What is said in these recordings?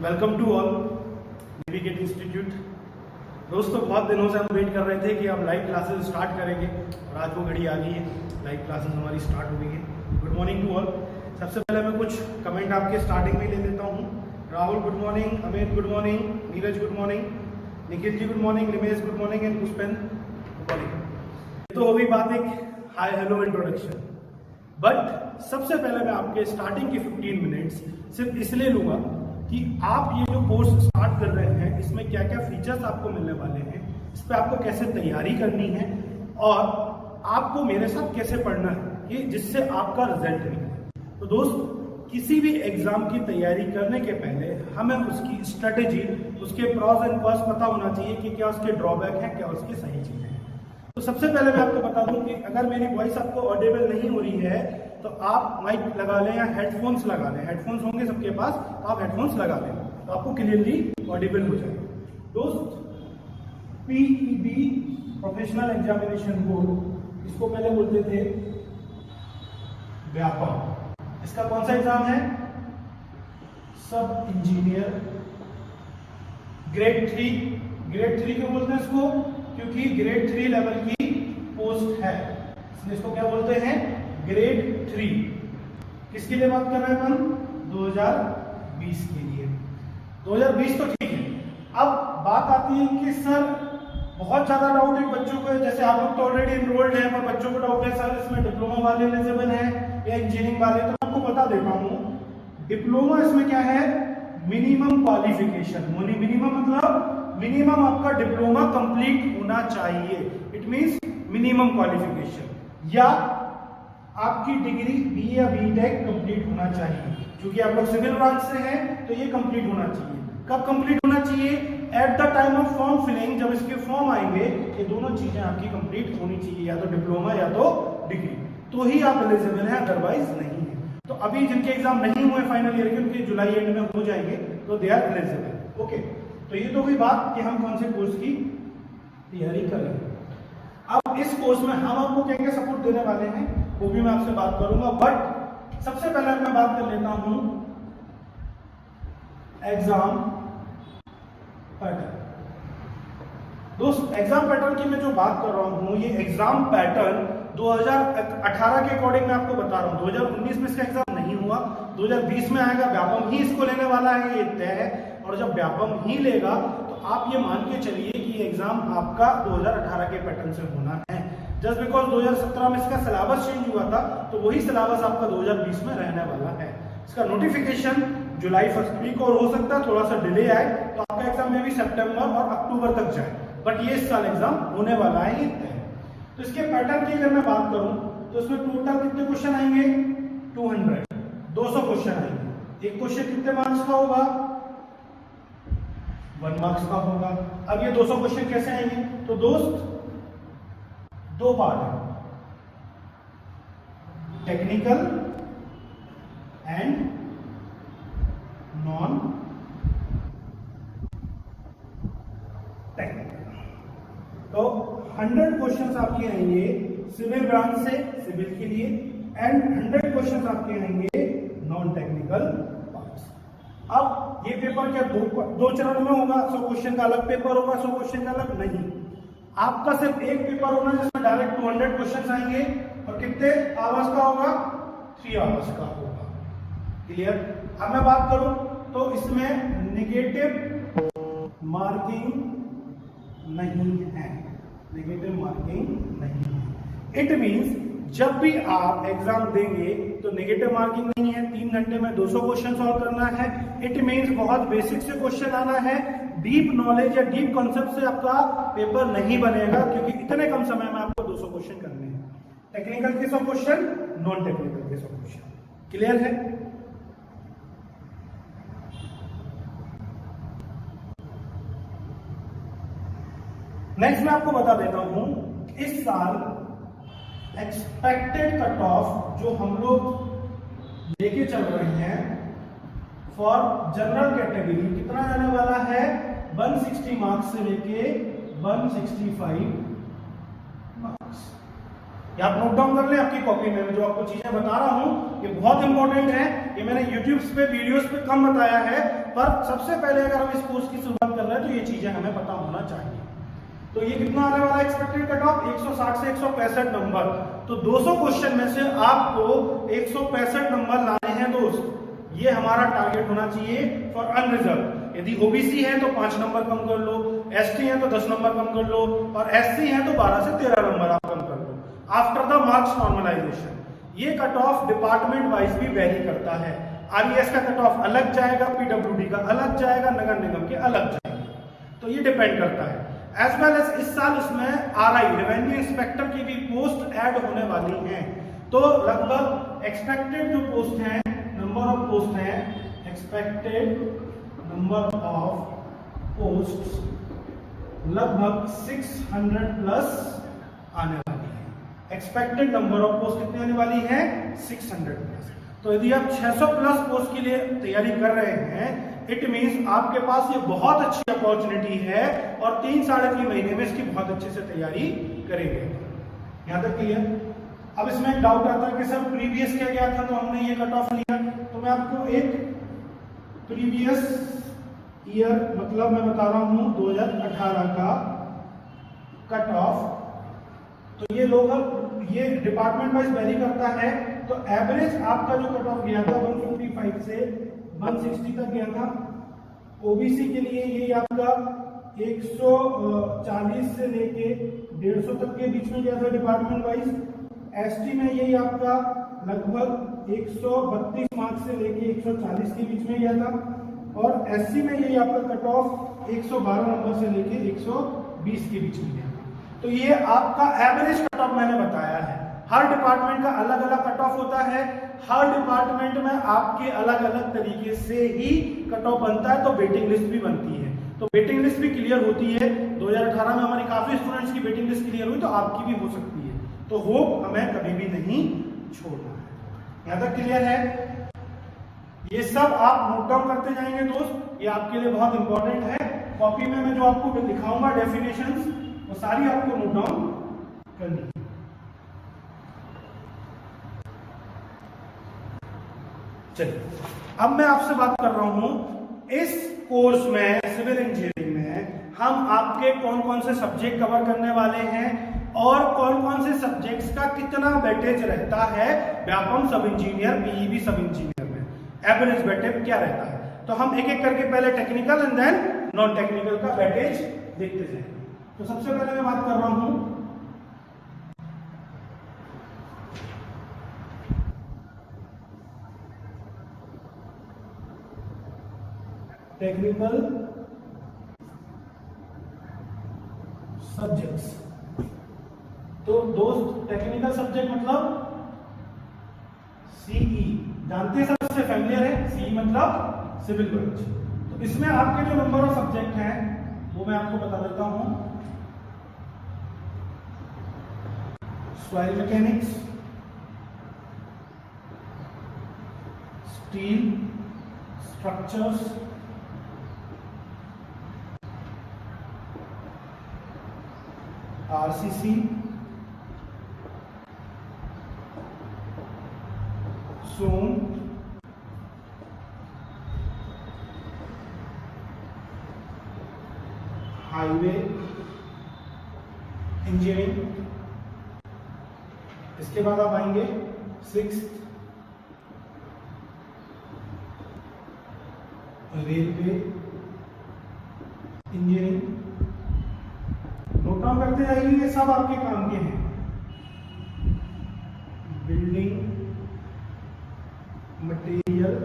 Welcome to all navigate institute. दोस्तों, बहुत दिनों से हम वेट कर रहे थे कि हम लाइव क्लासेस स्टार्ट करेंगे और आज वो घड़ी आ गई है, लाइव क्लासेस हमारी स्टार्ट हो गई है। Good morning to all. सबसे पहले मैं कुछ कमेंट आपके स्टार्टिंग में ले लेता हूँ। Rahul good morning, Amit good morning, Neeraj good morning, Nikhil ji good morning, Nimesh good morning and Pushpen good morning. तो हो गई बात एक हाय हेलो इंट्रोडक्शन, बट सबसे पहले मैं आपके स्टार्टिंग के 15 मिनट्स सिर्फ इसलिए लूंगा कि आप ये जो कोर्स स्टार्ट कर रहे हैं इसमें क्या क्या फीचर्स आपको मिलने वाले हैं, इस पर आपको कैसे तैयारी करनी है और आपको मेरे साथ कैसे पढ़ना है कि जिससे आपका रिजल्ट निकले। तो दोस्त, किसी भी एग्जाम की तैयारी करने के पहले हमें उसकी स्ट्रेटेजी, उसके प्रॉस एंड कॉन्स पता होना चाहिए कि क्या उसके ड्रॉबैक है, क्या उसकी सही चीजें हैं। तो सबसे पहले मैं आपको बता दूं कि अगर मेरी वॉइस आपको ऑडिबल नहीं हो रही है तो आप माइक लगा लें या हेडफोन्स लगा लें। हेडफोन्स होंगे सबके पास, तो आप हेडफोन्स लगा लें तो आपको क्लियरली ऑडिबल हो जाए। दोस्त, पीईबी प्रोफेशनल एग्जामिनेशन बोर्ड, इसको पहले बोलते थे व्यापक। इसका कौन सा एग्जाम है? सब इंजीनियर ग्रेड 3। ग्रेड 3 क्यों बोलते हैं इसको? क्योंकि ग्रेड 3 लेवल की पोस्ट है, इसलिए इसको क्या बोलते हैं? ग्रेड 3। किसके लिए बात कर रहे हैं हम? 2020 के लिए। 2020 तो ठीक है। अब बात आती है कि सर बहुत ज्यादा डाउट है बच्चों को, जैसे आप लोग तो ऑलरेडी इनरोल्ड हैं, पर बच्चों को डाउट है सर इसमें डिप्लोमा वाले एलिजिबल हैं या इंजीनियरिंग वाले। तो आपको बता देता हूं, डिप्लोमा इसमें क्या है? Minimum qualification. मिनिमम मतलब मिनिमम आपका डिप्लोमा कंप्लीट होना चाहिए। इट मींस मिनिमम क्वालिफिकेशन, या आपकी डिग्री बी या बीटेक कंप्लीट होना चाहिए। क्योंकि आप लोग सिविल ब्रांच से हैं तो ये कंप्लीट होना चाहिए। कब कंप्लीट होना चाहिए? At the time of form filling, जब इसके फॉर्म आएंगे ये दोनों चीजें आपकी कंप्लीट होनी चाहिए, या तो डिप्लोमा या तो डिग्री, तो ही आप एलिजिबल हैं, अदरवाइज नहीं है। तो अभी जिनके एग्जाम नहीं हुए फाइनल ईयर के, उनके जुलाई एंड में हो जाएंगे, तो दे आर एलिजिबल। ओके, तो ये तो हुई बात कि हम कौन से कोर्स की तैयारी कर रहे हैं। अब इस कोर्स में हम आपको क्या क्या सपोर्ट देने वाले हैं वो भी मैं आपसे बात करूंगा, बट सबसे पहले मैं बात कर लेता हूं एग्जाम पैटर्न। दोस्त, एग्जाम पैटर्न की मैं जो बात कर रहा हूं, ये एग्जाम पैटर्न 2018 के अकॉर्डिंग मैं आपको बता रहा हूं। 2019 में इसका एग्जाम नहीं हुआ, 2020 में आएगा। व्यापम ही इसको लेने वाला है, ये तय है। और जब व्यापम ही लेगा तो आप ये मान के चलिए कि एग्जाम आपका 2018 के पैटर्न से होना है। जस्ट बिकॉज 2017 में इसका सिलेबस चेंज हुआ था, तो वही सिलेबस आपका 2020 में रहने वाला है। इसका नोटिफिकेशन जुलाई फर्स्ट वीक और हो सकता है थोड़ा सा डिले आए, तो आपका एग्जाम में भी सितंबर और अक्टूबर तक जाए, बट ये इस साल एग्जाम होने वाला है, ये तय है। तो इसके पैटर्न की अगर मैं बात करूं तो इसमें टोटल कितने क्वेश्चन आएंगे? 200 क्वेश्चन आएंगे। एक क्वेश्चन कितने मार्क्स का होगा? 1 मार्क्स का होगा। अब ये 200 क्वेश्चन कैसे आएंगे? तो दोस्त, दो पार्ट है, टेक्निकल एंड नॉन टेक्निकल। तो 100 क्वेश्चंस आपके आएंगे सिविल ब्रांच से, सिविल के लिए, एंड 100 क्वेश्चंस आपके आएंगे नॉन टेक्निकल पार्ट्स। अब ये पेपर क्या दो चरण में होगा? 100 क्वेश्चन का अलग पेपर होगा, 100 क्वेश्चन का अलग नहीं। आपका सिर्फ एक पेपर होगा जिसमें डायरेक्ट 200 क्वेश्चन आएंगे, और कितने आवर्स का होगा? 3 आवर्स का होगा। क्लियर? अब मैं बात करूं तो इसमें नेगेटिव मार्किंग नहीं है, नेगेटिव मार्किंग नहीं है। इट मींस जब भी आप एग्जाम देंगे तो नेगेटिव मार्किंग नहीं है। 3 घंटे में 200 क्वेश्चन सॉल्व करना है। इट मींस बहुत बेसिक से क्वेश्चन आना है, डीप नॉलेज या डीप कॉन्सेप्ट से आपका पेपर नहीं बनेगा, क्योंकि इतने कम समय में आपको 200 क्वेश्चन करने हैं। टेक्निकल के 100 क्वेश्चन, नॉन टेक्निकल के 100 क्वेश्चन। क्लियर है? नेक्स्ट मैं आपको बता देता हूं, इस साल एक्सपेक्टेड कट ऑफ जो हम लोग लेके चल रहे हैं फॉर जनरल कैटेगरी कितना आने वाला है? 160 मार्क्स से लेके 165 मार्क्स। ये आप नोट डाउन कर लें आपकी कॉपी में। जो आपको चीजें बता रहा हूं ये बहुत इंपॉर्टेंट है। ये मैंने यूट्यूब पे वीडियोस पे कम बताया है, पर सबसे पहले अगर हम इस कोर्स की शुरुआत कर रहे हैं तो ये चीजें हमें पता होना चाहिए। तो ये कितना आने वाला है एक्सपेक्टेड कट ऑफ? 160 से 165 नंबर। तो 200 क्वेश्चन में से आपको 165 नंबर लाने हैं दोस्त। ये हमारा टारगेट होना चाहिए फॉर अनरिजर्व। यदि ओबीसी है तो 5 नंबर कम कर लो, एसटी है तो 10 नंबर कम कर लो, और एससी है तो 12 से 13 नंबर आप कम कर लो आफ्टर द मार्क्स नॉर्मलाइजेशन। ये कट ऑफ डिपार्टमेंट वाइज भी वेरी करता है। आरईएस का कट ऑफ अलग जाएगा, पीडब्ल्यूडी का अलग जाएगा, नगर निगम के अलग जाएगा, तो ये डिपेंड करता है। एज वेल एज इस साल इसमें आरआई रेवेन्यू इंस्पेक्टर की भी पोस्ट ऐड होने वाली हैं। तो लगभग एक्सपेक्टेड जो पोस्ट हैं, नंबर ऑफ पोस्ट हैं, एक्सपेक्टेड नंबर ऑफ पोस्ट लगभग 600 प्लस आने वाली है। एक्सपेक्टेड नंबर ऑफ पोस्ट कितनी आने वाली है? 600 प्लस। तो यदि आप 600 प्लस पोस्ट के लिए तैयारी कर रहे हैं, इट मींस आपके पास ये बहुत अच्छी अपॉर्चुनिटी है और 3-3.5 महीने में इसकी बहुत अच्छे से तैयारी करेंगे। यहां तक क्लियर? अब इसमें एक डाउट आता है कि सर प्रीवियस क्या गया था तो हमने ये कट ऑफ लिया। तो मैं आपको एक प्रीवियस ईयर मतलब मैं बता रहा हूं 2018 का कट ऑफ। तो ये लोग ये डिपार्टमेंट वाइज वेरी करता है। तो एवरेज आपका जो कट ऑफ गया था 155 से 160 तक गया था। ओबीसी के लिए ये आपका 140 से लेके 150 तक के बीच में गया था डिपार्टमेंट वाइज। एसटी में यही आपका लगभग 132 मार्क्स से लेके 140 के बीच में गया था। और एससी में यही आपका कट ऑफ 112 नंबर से लेके 120 के बीच में गया था। तो ये आपका एवरेज कट ऑफ मैंने बताया है। हर डिपार्टमेंट का अलग अलग कट ऑफ होता है, हर डिपार्टमेंट में आपके अलग अलग तरीके से ही कट ऑफ बनता है। तो वेटिंग लिस्ट भी बनती है, तो वेटिंग लिस्ट भी क्लियर होती है। 2018 में हमारी काफी स्टूडेंट्स की वेटिंग लिस्ट क्लियर हुई, तो आपकी भी हो सकती है। तो होप हमें कभी भी नहीं छोड़ना है। यहां तक क्लियर है? ये सब आप नोट डाउन करते जाएंगे दोस्त, ये आपके लिए बहुत इंपॉर्टेंट है। कॉपी में मैं जो आपको दिखाऊंगा डेफिनेशंस, वो सारी आपको नोट डाउन करनी है। चलिए, अब मैं आपसे बात कर रहा हूं इस कोर्स में, सिविल इंजीनियरिंग में हम आपके कौन कौन से सब्जेक्ट कवर करने वाले हैं और कौन कौन से सब्जेक्ट्स का कितना वेटेज रहता है व्यापम सब इंजीनियर, बीईबी सब इंजीनियर में एवरेज वेटेज क्या रहता है। तो हम एक एक करके पहले technical and then non technical का वेटेज देखते जाएंगे। तो सबसे पहले मैं बात कर रहा हूं टेक्निकल सब्जेक्ट्स। तो दोस्त टेक्निकल सब्जेक्ट मतलब सीई, जानते हैं, सबसे फैमिलियर है। सीई मतलब सिविल ब्रांच। तो इसमें आपके जो नंबर ऑफ सब्जेक्ट हैं वो मैं आपको बता देता हूं। Soil mechanics, steel structures, RCC, SOM, highway engineering. इसके बाद आप आएंगे 6th railway engineering. Note down करते जाइए, ये सब आपके काम के हैं। बिल्डिंग मटेरियल,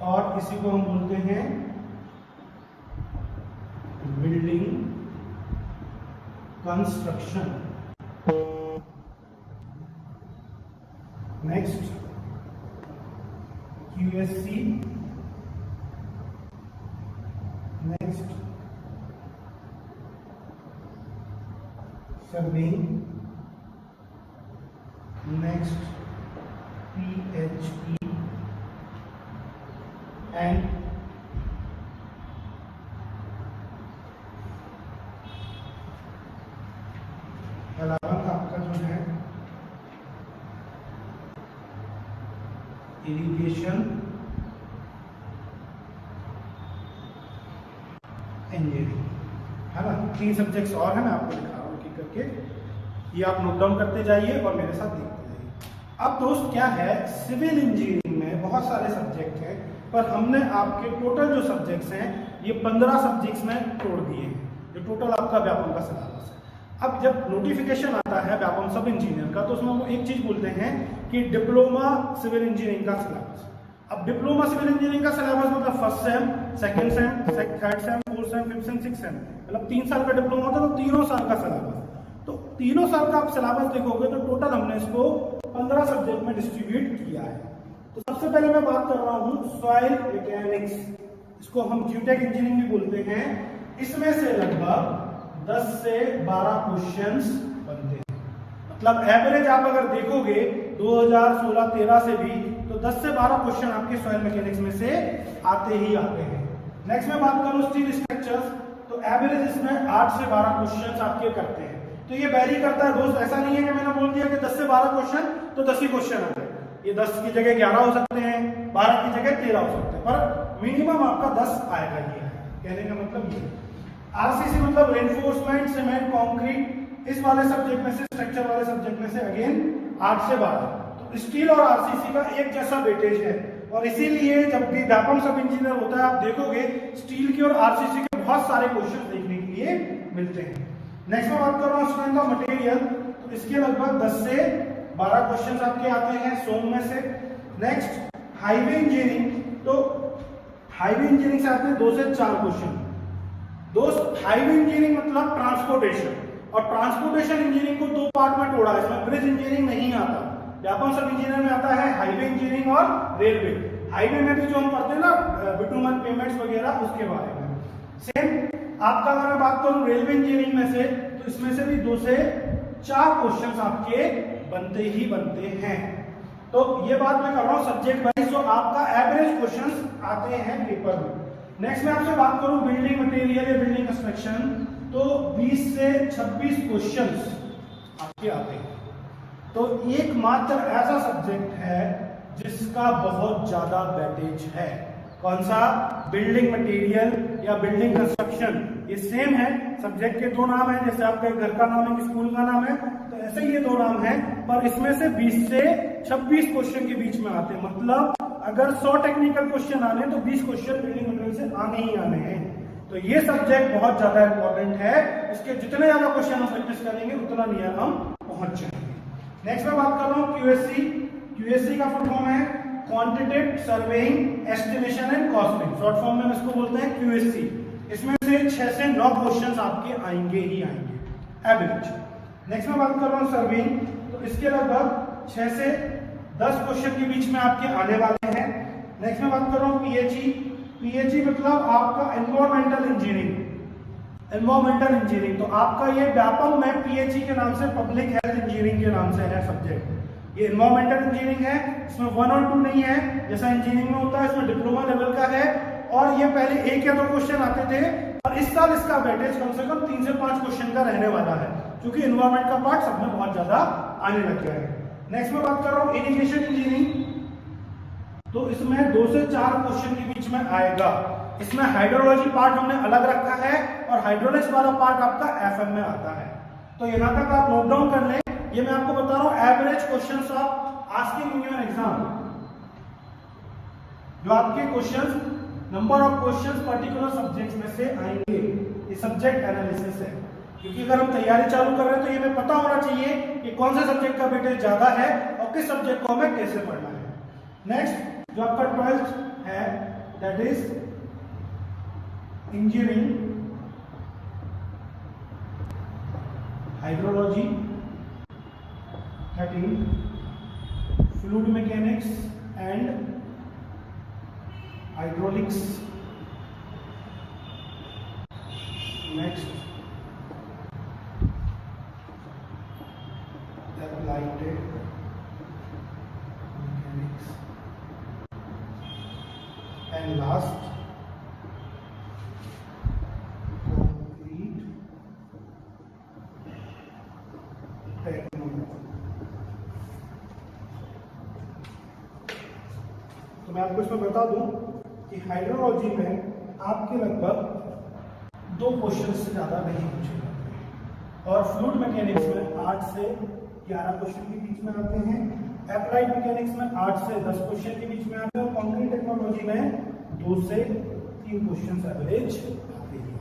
और इसी को हम बोलते हैं building construction. Next QSC, next surveying, next PHE and अलावा आपका जो इरिगेशन इंजीनियरिंग, है ना। 3 सब्जेक्ट्स और हैं, मैं आपको दिखा रहा हूँ एक एक करके, ये आप नोट डाउन करते जाइए और मेरे साथ देखते जाइए। अब दोस्त क्या है, सिविल इंजीनियरिंग में बहुत सारे सब्जेक्ट हैं, पर हमने आपके टोटल जो सब्जेक्ट्स हैं ये 15 सब्जेक्ट्स में तोड़ दिए हैं, जो टोटल आपका व्यापम का सिलेबस है। अब जब नोटिफिकेशन आता है व्यापम सब इंजीनियर का, तो उसमें वो एक चीज बोलते हैं कि डिप्लोमा सिविल इंजीनियरिंग का सिलेबस। अब डिप्लोमा सिविल इंजीनियरिंग का सिलेबस मतलब first sem, second same, third same, fourth same, fifth sem, sixth same, मतलब 3 साल का डिप्लोमा होता है, तो तीनों साल का सिलेबस। तो तीनों साल का आप सिलेबस देखोगे तो टोटल हमने इसको 15 सब्जेक्ट में डिस्ट्रीब्यूट किया है। तो सबसे पहले मैं बात कर रहा हूं सॉइल मैकेनिक्स, इसको हम जियोटेक इंजीनियरिंग भी बोलते हैं। इसमें से लगभग 10 से 12 क्वेश्चंस बनते हैं, मतलब एवरेज आप अगर देखोगे 2016-13 से भी, तो 10 से 12 क्वेश्चन आपके सॉइल मैकेनिक्स में से आते ही आते हैं। नेक्स्ट में बात करूं स्टील स्ट्रक्चर्स, तो एवरेज इसमें 8 से 12 क्वेश्चंस आपके करते हैं। तो ये वैरी करता है दोस्त, ऐसा नहीं है कि मैंने बोल दिया कि 10 से 12 क्वेश्चन तो 10 ही क्वेश्चन आ गए। ये 10 की जगह 11 हो सकते हैं, 12 की जगह 13 हो सकते हैं, पर मिनिमम आपका 10 आएगा। ये है कहने का मतलब ये। आरसीसी मतलब रेनफोर्समेंट सीमेंट कंक्रीट, इस वाले सब्जेक्ट में से, स्ट्रक्चर वाले सब्जेक्ट में से अगेन 8 से 12। तो स्टील और आरसीसी का एक जैसा वेटेज है, और इसीलिए जब भी व्यापम सब इंजीनियर होता है आप देखोगे स्टील की और आरसीसी के बहुत सारे क्वेश्चन देखने के लिए मिलते हैं। नेक्स्ट में बात कर रहा हूँ स्ट्रेंथ ऑफ मटेरियल, तो इसके लगभग 10 से 12 क्वेश्चन आपके आते हैं सोम में से। नेक्स्ट हाईवे इंजीनियरिंग, तो हाईवे इंजीनियरिंग से आते हैं 2 से 4 क्वेश्चन। दोस्त हाईवे इंजीनियरिंग मतलब ट्रांसपोर्टेशन, और ट्रांसपोर्टेशन इंजीनियरिंग को 2 पार्ट में तोड़ा है, इसमें ब्रिज इंजीनियरिंग नहीं आता। व्यापम सब इंजीनियर में आता है हाईवे इंजीनियरिंग और रेलवे। हाईवे में भी जो हम पढ़ते हैं ना बिटुमन पेमेंट्स वगैरह, उसके बारे में सेम। आपका अगर मैं बात करूं रेलवे इंजीनियरिंग में से, तो इसमें से भी 2 से 4 क्वेश्चंस आपके बनते ही बनते हैं। तो ये बात मैं कर रहा हूं सब्जेक्ट वाइज, तो आपका एवरेज क्वेश्चंस आते हैं पेपर में। नेक्स्ट मैं आपसे बात करूं बिल्डिंग मटेरियल या बिल्डिंग कंस्ट्रक्शन, तो 20 से 26 क्वेश्चंस आपके आते हैं। तो एकमात्र ऐसा सब्जेक्ट है जिसका बहुत ज्यादा वेटेज है, कौन सा? बिल्डिंग मटेरियल या बिल्डिंग कंस्ट्रक्शन। ये सेम है, सब्जेक्ट के 2 नाम हैं, जैसे आपके घर का नाम है, स्कूल का नाम है, तो ऐसे ये 2 नाम हैं, पर इसमें से 20 से 26 क्वेश्चन के बीच में आते हैं। मतलब अगर 100 टेक्निकल क्वेश्चन आने तो 20 क्वेश्चन बिल्डिंग मटेरियल से आने ही आने हैं। तो ये सब्जेक्ट बहुत ज्यादा इंपॉर्टेंट है, इसके जितने ज्यादा क्वेश्चन हम प्रैक्टिस करेंगे उतना नियर हम पहुंच जाएंगे। नेक्स्ट मैं बात कर रहा हूं क्यूएससी। क्यूएससी का फुल फॉर्म है quantitative surveying estimation and costing, short form में इसको बोलते हैं क्यूएससी। इसमें से 6 से 9 क्वेश्चंस आपके आएंगे ही आएंगे एवरेज। नेक्स्ट मैं बात कर रहा हूं सर्वेइंग, तो इसके लगभग 6 से 10 क्वेश्चन के बीच में आपके आने वाले हैं। नेक्स्ट मैं बात कर रहा हूं पीएचई। पीएचई मतलब आपका एनवायरमेंटल इंजीनियरिंग, एनवायरमेंटल इंजीनियरिंग। तो आपका ये व्यापम में पीएचई के नाम से, पब्लिक हेल्थ इंजीनियरिंग के नाम से है सब्जेक्ट। ये एनवायरमेंटल इंजीनियरिंग है, इसमें 1 और 2 नहीं है जैसा इंजीनियरिंग में होता है, इसमें डिप्लोमा लेवल का है। और ये पहले 1 या 2 क्वेश्चन आते थे, और इस साल इसका वेटेज कम से कम 3 से 5 क्वेश्चन का रहने वाला है, क्योंकि एनवायरमेंट का पार्ट सब में बहुत ज्यादा आने लग गया है। नेक्स्ट में बात कर रहा हूँ इरिगेशन इंजीनियरिंग, तो इसमें 2 से 4 क्वेश्चन के बीच में आएगा। इसमें हाइड्रोलॉजी पार्ट हमने अलग रखा है, और हाइड्रोलिक्स वाला पार्ट आपका एफएम में आता है। तो यहां तक आप नोट डाउन कर लें, ये मैं आपको बता रहा हूं average questions of asking in your exam, जो आपके questions, number of questions particular subjects में से आएंगे। ये सब्जेक्ट एनालिसिस है, क्योंकि अगर हम तैयारी चालू कर रहे हैं तो ये हमें पता होना चाहिए कि कौन से सब्जेक्ट का वेटेज ज्यादा है और किस सब्जेक्ट को हमें कैसे पढ़ना है। नेक्स्ट जो आपका 12th है, that is engineering, hydrology, 13 fluid mechanics and hydraulics. Next applied mechanics, and last concrete technology। मैं आपको इसमें बता दूं कि हाइड्रोलॉजी में आपके लगभग 2 क्वेश्चन से ज़्यादा नहीं पूछे जाते हैं और फ्लूइड मैकेनिक्स में 8 से 11 क्वेश्चन के बीच में आते हैं, एप्लाइड मैकेनिक्स में 8 से 10 क्वेश्चन के बीच में आते हैं और कंक्रीट टेक्नोलॉजी में 2 से 3 क्वेश्चन एवरेज आते हैं।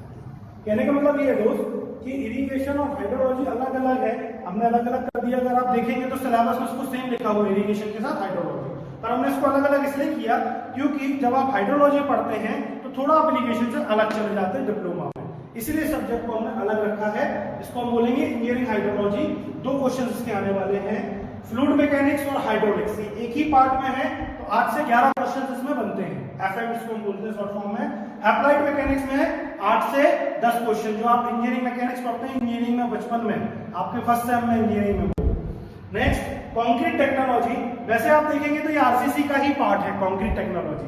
कहने का मतलब ये है दोस्त कि इरिगेशन और हाइड्रोलॉजी अलग अलग है, हमने अलग अलग कर दिया। अगर आप देखेंगे तो सिलेबस में उसको सेम लिखा हुआ है इरिगेशन के साथ हाइड्रोलॉजी, पर हमने इसको अलग अलग इसलिए किया क्योंकि जब आप हाइड्रोलॉजी पढ़ते हैं तो थोड़ा आप इरिगेशन से अलग चले जाते हैं डिप्लोमा में, इसलिए सब्जेक्ट को हमने अलग रखा है। इसको हम बोलेंगे इंजीनियरिंग हाइड्रोलॉजी। 2 क्वेश्चन इसके आने वाले हैं, फ्लूइड मैकेनिक्स और हाइड्रोलिक्स, एक ही पार्ट में है तो 8 से 11 क्वेश्चन इसमें बनते हैं। एफएम इसको हम बोलते हैं शॉर्ट फॉर्म में। एप्लाइड मैकेनिक्स में 8 से 10 क्वेश्चन, जो आप इंजीनियरिंग मैकेनिक्स पढ़ते हैं इंजीनियरिंग में बचपन में आपके फर्स्ट सेम में इंजीनियरिंग में। नेक्स्ट कंक्रीट टेक्नोलॉजी, वैसे आप देखेंगे तो ये आरसीसी का ही पार्ट है कंक्रीट टेक्नोलॉजी,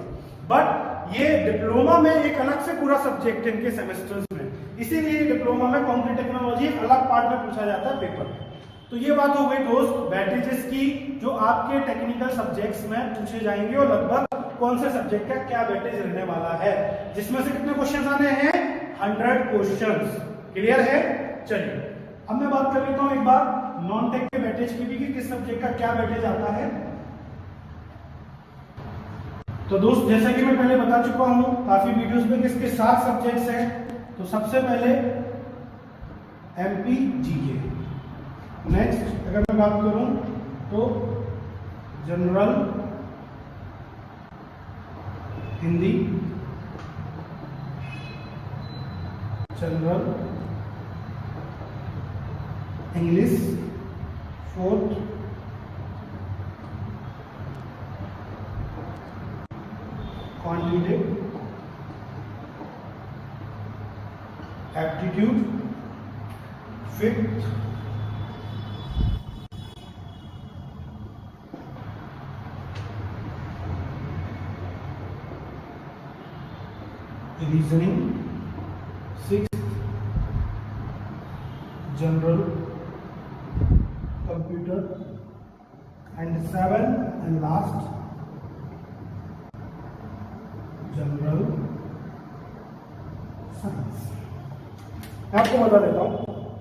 बट ये डिप्लोमा में एक अलग से पूरा सब्जेक्ट है इनके सेमेस्टर्स में, इसीलिए डिप्लोमा में कंक्रीट टेक्नोलॉजी एक अलग पार्ट में पूछा जाता है पेपर में। तो ये बात हो गई दोस्त वेटेजेस की, जो आपके टेक्निकल सब्जेक्ट्स में पूछे जाएंगे और लगभग कौन से सब्जेक्ट का क्या वेटेज रहने वाला है, जिसमें से कितने क्वेश्चन आने हैं 100 क्वेश्चंस। क्लियर है? चलिए अब मैं बात कर लेता हूं एक बार नॉन टेक के वेटेज की भी, कि किस सब्जेक्ट का क्या वेटेज आता है। तो दोस्त जैसा कि मैं पहले बता चुका हूं काफी वीडियोस में, किसके 7 सब्जेक्ट्स हैं। तो सबसे पहले एमपी जीके, नेक्स्ट अगर मैं बात करूं तो general Hindi, general English, 4th quantitative aptitude, 5th reasoning, 6th general computer and 7th and last general science. आपको बता देता हूं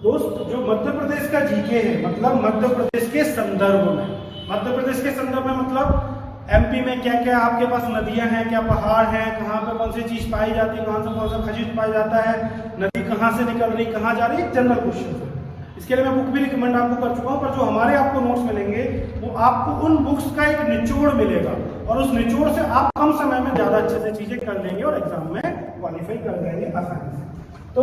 दोस्त, जो मध्य प्रदेश का जीके है, मतलब मध्य प्रदेश के संदर्भ में, मध्य प्रदेश के संदर्भ में मतलब एमपी में क्या क्या आपके पास नदियां हैं, क्या पहाड़ हैं, कहाँ पे कौन सी चीज पाई जाती है, कौन सा खनिज पाया जाता है, नदी कहाँ से निकल रही कहाँ जा रही है, जनरल क्वेश्चन है। इसके लिए मैं बुक भी रिकमेंड आपको कर चुका हूँ, पर जो हमारे आपको नोट्स मिलेंगे वो आपको उन बुक्स का एक निचोड़ मिलेगा और उस निचोड़ से आप कम समय में ज्यादा अच्छे से चीजें कर लेंगे और एग्जाम में क्वालिफाई कर जाएंगे आसानी से। तो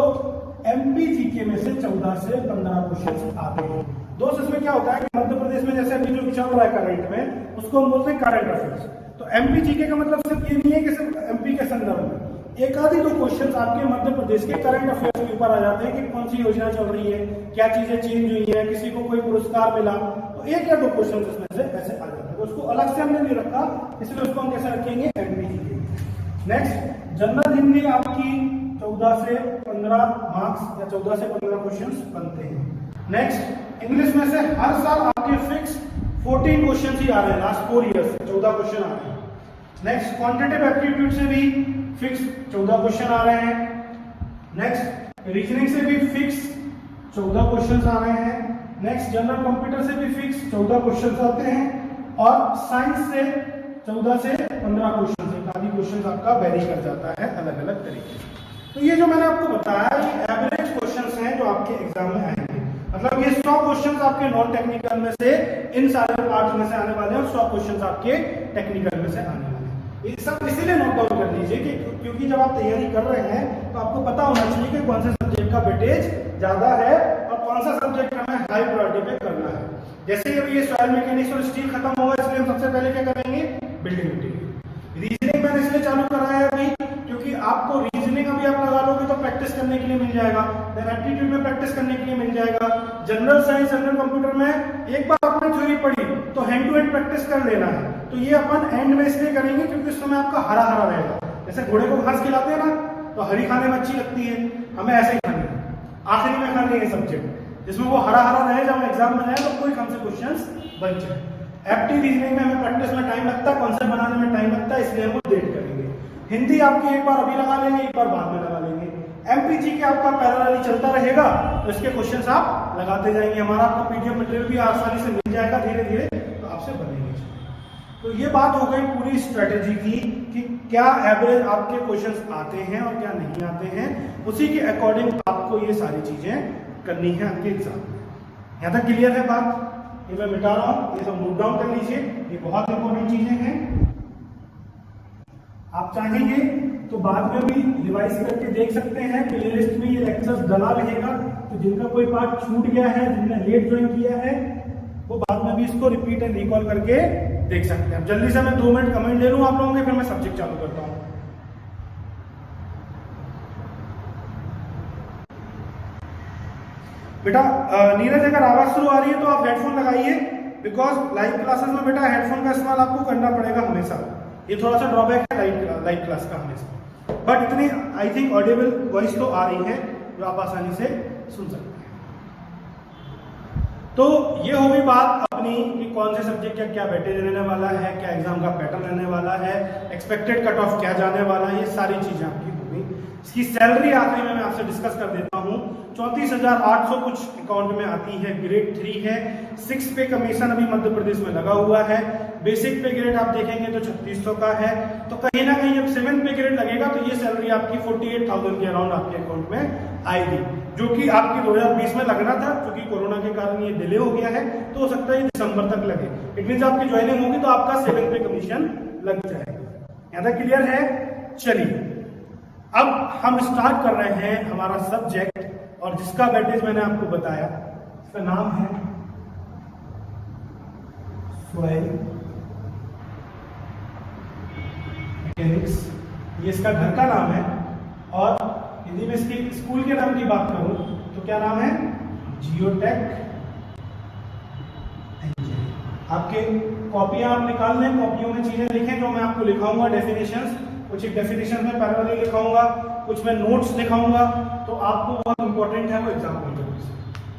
एमपी जीके में से 14 से 15 क्वेश्चन आते हैं दोस्त। इसमें क्या होता है कि मध्य प्रदेश में जैसे अभी जो चल रहा है करंट में, उसको हम बोलते हैं करंट अफेयर्स। तो एमपी जीके का मतलब सिर्फ ये नहीं है कि सिर्फ एमपी के संदर्भ में, एक आधी 2 क्वेश्चन आपके मध्य प्रदेश के करंट अफेयर्स के ऊपर आ जाते हैं कि कौन सी योजना चल रही है, क्या चीजें चेंज हुई है, किसी को कोई पुरस्कार मिला, तो 1 या 2 क्वेश्चन इसमें से ऐसे आ जाते हैं। तो उसको अलग से हमने नहीं रखा, इसलिए उसको हम कैसे रखेंगे, MP GK. Next general Hindi आपकी 14 से 15 मार्क्स या 14 से 15 क्वेश्चन बनते हैं। नेक्स्ट इंग्लिश में से हर साल आपके फिक्स 14 क्वेश्चन ही आ रहे हैं, लास्ट 4 ईयर से 14 क्वेश्चन आ रहे हैं। नेक्स्ट क्वांटिटेटिव एप्टीट्यूड से भी फिक्स 14 क्वेश्चन आ रहे हैं। नेक्स्ट रीजनिंग से भी फिक्स 14 क्वेश्चन आ रहे हैं। नेक्स्ट जनरल कंप्यूटर से भी फिक्स 14 क्वेश्चन आते हैं और साइंस से 14 से 15 क्वेश्चन, एक आधी क्वेश्चन आपका वेरी कर जाता है अलग अलग तरीके से। तो ये जो मैंने आपको बताया ये एवरेज क्वेश्चंस हैं जो आपके एग्जाम में आएंगे, मतलब ये 100 क्वेश्चंस आपके नॉन टेक्निकल में से इन सारे पार्ट में से आने वाले हैं और 100 क्वेश्चंस आपके टेक्निकल में से आने वाले हैं। ये सब इसीलिए नोट डाउन कर लीजिए कि क्योंकि जब आप तैयारी कर रहे हैं तो आपको पता होना चाहिए कि कौन से सब्जेक्ट का वेटेज ज्यादा है और कौन सा सब्जेक्ट हमें हाई प्रायोरिटी पे करना है। जैसे अभी ये सॉइल मैकेनिक्स और स्टील खत्म होगा, इसलिए हम सबसे पहले क्या करेंगे, बिल्डिंग मटेरियल। रीजनिंग मैंने इसलिए चालू कराया है अभी क्योंकि आपको रीजनिंग अभी आप लगा लोगे तो प्रैक्टिस करने के लिए मिल जाएगा, देन एप्टीट्यूड में प्रैक्टिस करने के लिए मिल जाएगा। जनरल साइंस जनरल कंप्यूटर में एक बार आपने थ्योरी पढ़ी तो हैंड टू हैंड प्रैक्टिस कर लेना है। तो ये अपन एंड में इसलिए करेंगे क्योंकि उस समय आपका हरा हरा रहेगा। जैसे घोड़े को घास खिलाते हैं ना, तो हरी खाने में अच्छी लगती है, हमें ऐसे ही खानी है, आखिरी में खाने ये सब्जेक्ट जिसमें वो हरा हरा रहे, जब एग्जाम में जाए तो कोई कम से क्वेश्चन बन जाए। एप्टी रीजनिंग में हमें प्रैक्टिस में टाइम लगता है, कॉन्सेप्ट बनाने में टाइम लगता है, इसलिए हम वो लेट करेंगे। हिंदी आपकी एक बार अभी लगा लेंगे, एक बार बाद में लगा लेंगे। एमपीजी के आपका पैरेलली चलता रहेगा, तो इसके क्वेश्चंस आप लगाते जाएंगे। हमारा आपको पीडीएफ मटेरियल भी आसानी से मिल जाएगा धीरे धीरे, तो आपसे बनेंगे। तो ये बात हो गई पूरी स्ट्रेटेजी की कि क्या एवरेज आपके क्वेश्चंस आते हैं और क्या नहीं आते हैं, उसी के अकॉर्डिंग आपको ये सारी चीजें करनी है आपके एग्जाम में। यहाँ तक क्लियर है बात? ये मैं मिटा रहा हूँ, ये सब नोट डाउन कर लीजिए, ये बहुत इंपॉर्टेंट चीजें हैं। आप चाहेंगे तो बाद में भी रिवाइज करके देख सकते हैं, प्लेलिस्ट में ये लेक्चर्स डला रहेगा, तो जिनका कोई पार्ट छूट गया है, जिनने लेट ज्वाइन किया है, वो बाद में भी इसको रिपीट एंड रिकॉल करके देख सकते हैं। जल्दी से मैं 2 मिनट कमेंट ले लूं आप लोगों के, फिर मैं सब्जेक्ट चालू करता हूं। बेटा नीरज, अगर आवाज शुरू आ रही है तो आप हेडफोन लगाइए, बिकॉज लाइव क्लासेस में बेटा हेडफोन का इस्तेमाल आपको करना पड़ेगा हमेशा। ये थोड़ा सा ड्रॉबैक है लाइव क्लास का हमेशा, बट इतनी आई थिंक ऑडिबल वॉइस तो आ रही है जो आप आसानी से सुन सकते हैं। तो ये हो गई बात अपनी कि कौन से सब्जेक्ट का क्या वेटेज रहने वाला है, क्या एग्जाम का पैटर्न रहने वाला है, एक्सपेक्टेड कट ऑफ क्या जाने वाला है, ये सारी चीजें आपकी हो गई। इसकी सैलरी आखिरी में मैं आपसे डिस्कस कर देता हूँ। 34,800 कुछ अकाउंट में आती है, ग्रेड 3 है, 6 पे कमीशन अभी मध्य प्रदेश में लगा हुआ है। बेसिक पे ग्रेड आप देखेंगे तो 3600 का है, तो कहीं ना कहीं जब 7 पे ग्रेड लगेगा तो ये सैलरी आपकी 48,000 के अराउंड आपके अकाउंट में आएगी, जो कि आपकी 2020 में लगना था, क्योंकि कोरोना के कारण ये डिले हो गया है, तो हो सकता है दिसंबर तक लगे। इट मींस आपकी ज्वाइनिंग होगी तो आपका 7 पे कमीशन लग जाएगा। यहाँ तक क्लियर है? चलिए अब हम स्टार्ट कर रहे हैं हमारा सब्जेक्ट, और जिसका वेटेज मैंने आपको बताया, इसका नाम है सॉइल मैकेनिक्स। ये इसका घर का नाम है, और यदि मैं इसके स्कूल के नाम की बात करूं तो क्या नाम है? Geotech engineering. आपके कॉपियां आप निकाल लें, कॉपियों में चीजें लिखें जो मैं आपको लिखाऊंगा, डेफिनेशंस, कुछ एक डेफिनेशन में पैरेलली लिखाऊंगा, कुछ में नोट्स लिखाऊंगा, तो आपको बहुत इंपॉर्टेंट है वो एग्जाम पॉइंट ऑफ व्यू से।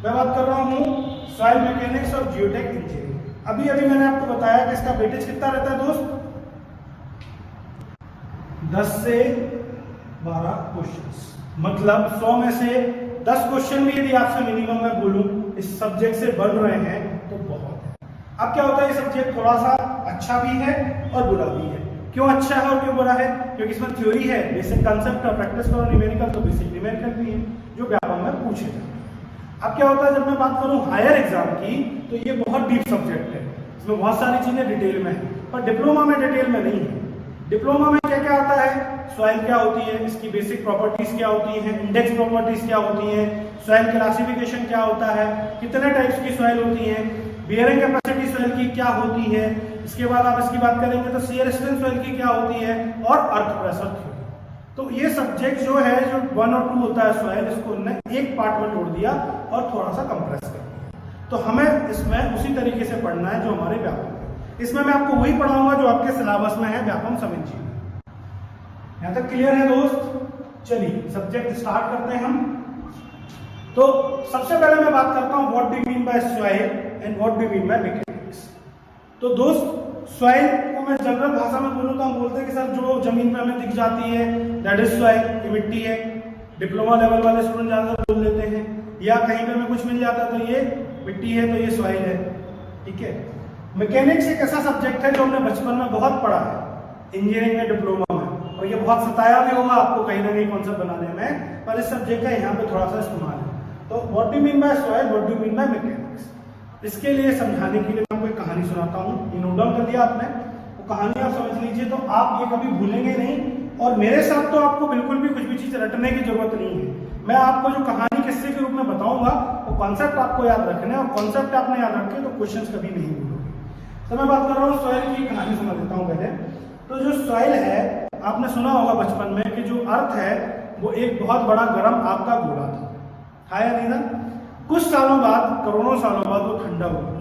मैं बात कर रहा हूँ सॉइल मैकेनिक्स और जियोटेक इंजीनियरिंग। अभी मैंने आपको बताया कि इसका वेटेज कितना रहता है दोस्त? 10 से 12 क्वेश्चंस, मतलब 100 में से 10 क्वेश्चन भी यदि आपसे मिनिमम मैं बोलूं इस सब्जेक्ट से बन रहे हैं तो बहुत है। अब क्या होता है, ये सब्जेक्ट थोड़ा सा अच्छा भी है और बुरा भी है। क्यों अच्छा है और क्यों बुरा है? क्योंकि इसमें थ्योरी है, बेसिक कांसेप्ट का प्रैक्टिस करो, न्यूमेरिकल तो बेसिक न्यूमेरिकल भी है जो व्यापक में पूछे जाते हैं। अब क्या होता है, जब मैं बात करूं हायर एग्जाम की, तो ये बहुत डीप सब्जेक्ट है, इसमें बहुत सारी चीजें डिटेल में है, पर डिप्लोमा में डिटेल में नहीं है। डिप्लोमा में क्या क्या आता है? सॉइल क्या होती है, इसकी बेसिक प्रॉपर्टीज क्या होती हैं, इंडेक्स प्रॉपर्टीज क्या होती हैं, सॉइल क्लासिफिकेशन क्या होता है, कितने टाइप्स की सॉइल होती है, बियरिंग कैपेसिटी सॉइल की क्या होती है, इसके बाद आप इसकी बात करेंगे तो शियर स्ट्रेंथ सॉइल की क्या होती है, और अर्थ प्रेशर थ्योरी। तो ये सब्जेक्ट जो है, जो 1 और 2 होता है सॉइल, इसको हमने एक पार्ट में तोड़ दिया और थोड़ा सा कंप्रेस कर दिया। तो हमें इसमें उसी तरीके से पढ़ना है जो हमारे व्यापक है। इसमें मैं आपको वही पढ़ाऊंगा जो आपके सिलेबस में है, व्यापम समिति। यहां तक क्लियर है दोस्त? चलिए सब्जेक्ट स्टार्ट करते हैं हम। तो सबसे पहले मैं बात करता हूं what do mean by soil and what do mean by mechanics. तो दोस्त सॉइल को मैं जनरल भाषा में बोलूं तो हम बोलते हैं कि सर जो जमीन पे हमें दिख जाती है दैट इज सॉइल, ये मिट्टी है। डिप्लोमा लेवल वाले स्टूडेंट ज्यादातर बोल देते हैं, या कहीं पे हमें कुछ मिल जाता है तो ये मिट्टी है, तो ये सॉइल है, ठीक है। मैकेनिक्स एक ऐसा सब्जेक्ट है जो हमने बचपन में बहुत पढ़ा है, इंजीनियरिंग में, डिप्लोमा में, और ये बहुत सताया भी होगा आपको कहीं ना कहीं कॉन्सेप्ट बनाने में, पर इस सब्जेक्ट का यहाँ पे थोड़ा सा इस्तेमाल है। तो what do mean by soil, what do mean by mechanics, इसके लिए समझाने के लिए मैं आपको एक कहानी सुनाता हूँ। ये नोट डाउन कर दिया आपने, वो कहानी आप समझ लीजिए तो आप ये कभी भूलेंगे नहीं, और मेरे साथ तो आपको बिल्कुल भी कुछ भी चीज रटने की जरूरत नहीं है। मैं आपको जो कहानी किस्से के रूप में बताऊंगा वो कॉन्सेप्ट आपको याद रखना है, और कॉन्सेप्ट आपने याद रखे तो क्वेश्चंस कभी नहीं भूलोगे। तो मैं बात कर रहा हूँ सॉइल की कहानी सुना देता हूँ पहले। तो जो सॉइल है, आपने सुना होगा बचपन में कि जो अर्थ है वो एक बहुत बड़ा गर्म आग का गोला था या नहीं था? कुछ सालों बाद, करोड़ों सालों बाद वो ठंडा हुआ।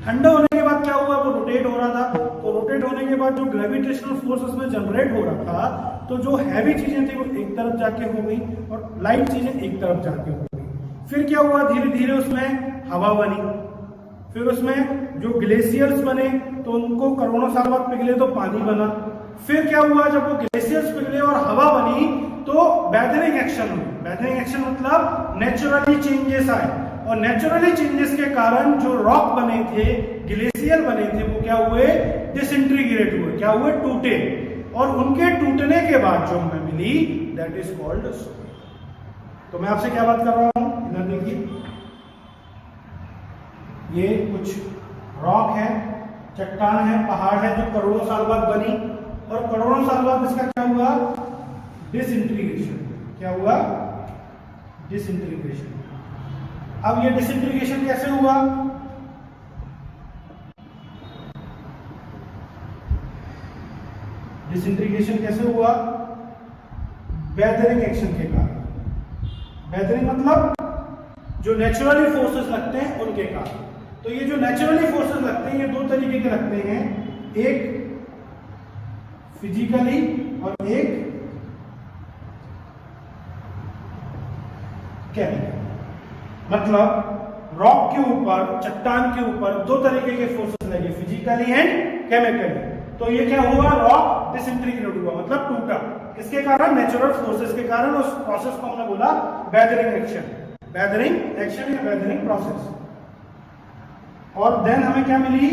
ठंडा होने के बाद क्या हुआ, वो रोटेट हो रहा था। तो रोटेट होने के बाद जो ग्रेविटेशनल फोर्स उसमें जनरेट हो रहा था, तो जो हैवी चीजें थी वो एक तरफ जाके हो गई और लाइट चीजें एक तरफ जाके हो गई। फिर क्या हुआ, धीरे धीरे उसमें हवा बनी, फिर उसमें जो ग्लेशियर्स बने तो उनको करोड़ों साल बाद पिघले तो पानी बना। फिर क्या हुआ, जब वो ग्लेशियर्स पिघले और हवा बनी तो वेदरिंग एक्शन हुई। वेदरिंग एक्शन मतलब नेचुरली चेंजेस आए, और नेचुरली चेंजेस के कारण जो रॉक बने थे, ग्लेशियर बने थे, वो क्या हुए, डिसइंटीग्रेट हुए। क्या हुए, टूटे, और उनके टूटने के बाद जो हमें मिली दैट इज कॉल्ड सोइल। तो मैं आपसे क्या बात कर रहा हूं, इधर देखिए, ये कुछ रॉक है, चट्टान है, पहाड़ है जो करोड़ों साल बाद बनी, और करोड़ों साल बाद इसका क्या हुआ, डिसइंटीग्रेशन। क्या हुआ, डिसइंटीग्रेशन। अब ये डिसइंटीग्रेशन कैसे हुआ, डिसइंटीग्रेशन कैसे हुआ, वेदरिंग एक्शन के कारण। वेदरिंग मतलब जो नेचुरली फोर्सेस लगते हैं उनके कारण। तो ये जो नेचुरली फोर्सेस लगते हैं ये दो तरीके के लगते हैं, एक फिजिकली और एक केमिकल। मतलब रॉक के ऊपर, चट्टान के ऊपर दो तरीके के फोर्सेस लगे, फिजिकली एंड केमिकली। तो ये क्या हुआ, रॉक डिसइंटीग्रेट हुआ, मतलब टूटा। इसके कारण, नेचुरल फोर्सेस के कारण। उस प्रोसेस को हमने बोला वेदरिंग एक्शन। वेदरिंग एक्शन या वेदरिंग प्रोसेस। और देन हमें क्या मिली,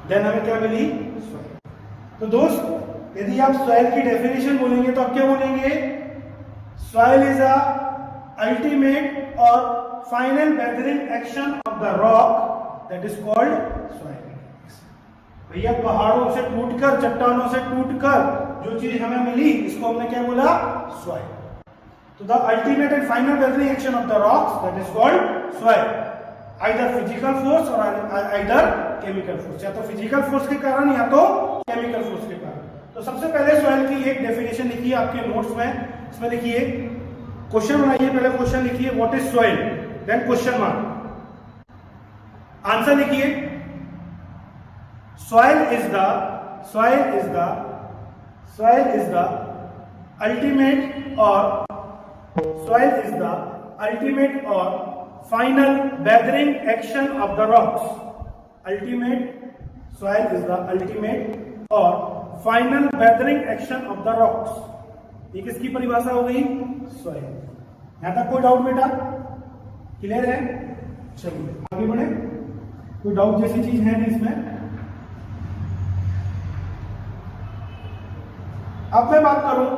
देन हमें क्या मिली, सॉइल। तो दोस्त, यदि आप सॉइल की डेफिनेशन बोलेंगे तो आप क्या बोलेंगे, सॉइल इज अ अल्टीमेट और final weathering action of the rock that is called soil. भैया पहाड़ों से टूटकर, चट्टानों से टूटकर जो चीज हमें मिली इसको हमने क्या बोला, सॉइल। तो the ultimate and final weathering action of the rocks that is called soil. Either physical force और आइदर केमिकल फोर्स, या तो फिजिकल फोर्स के कारण या तो केमिकल फोर्स के कारण। तो सबसे पहले सॉइल की एक डेफिनेशन लिखिए आपके नोट्स में। इसमें लिखिए, क्वेश्चन बनाइए, पहले क्वेश्चन लिखिए what is soil, then question mark, answer लिखिए। सॉइल इज द अल्टीमेट और soil is the ultimate or final weathering action of the rocks. Soil is the ultimate or final weathering action of the rocks. ये किसकी परिभाषा हो गई, soil। यहां तक कोई डाउट बेटा, क्लियर है? चलिए आगे बढ़े। कोई डाउट जैसी चीज है नहीं इसमें। अब मैं बात करूं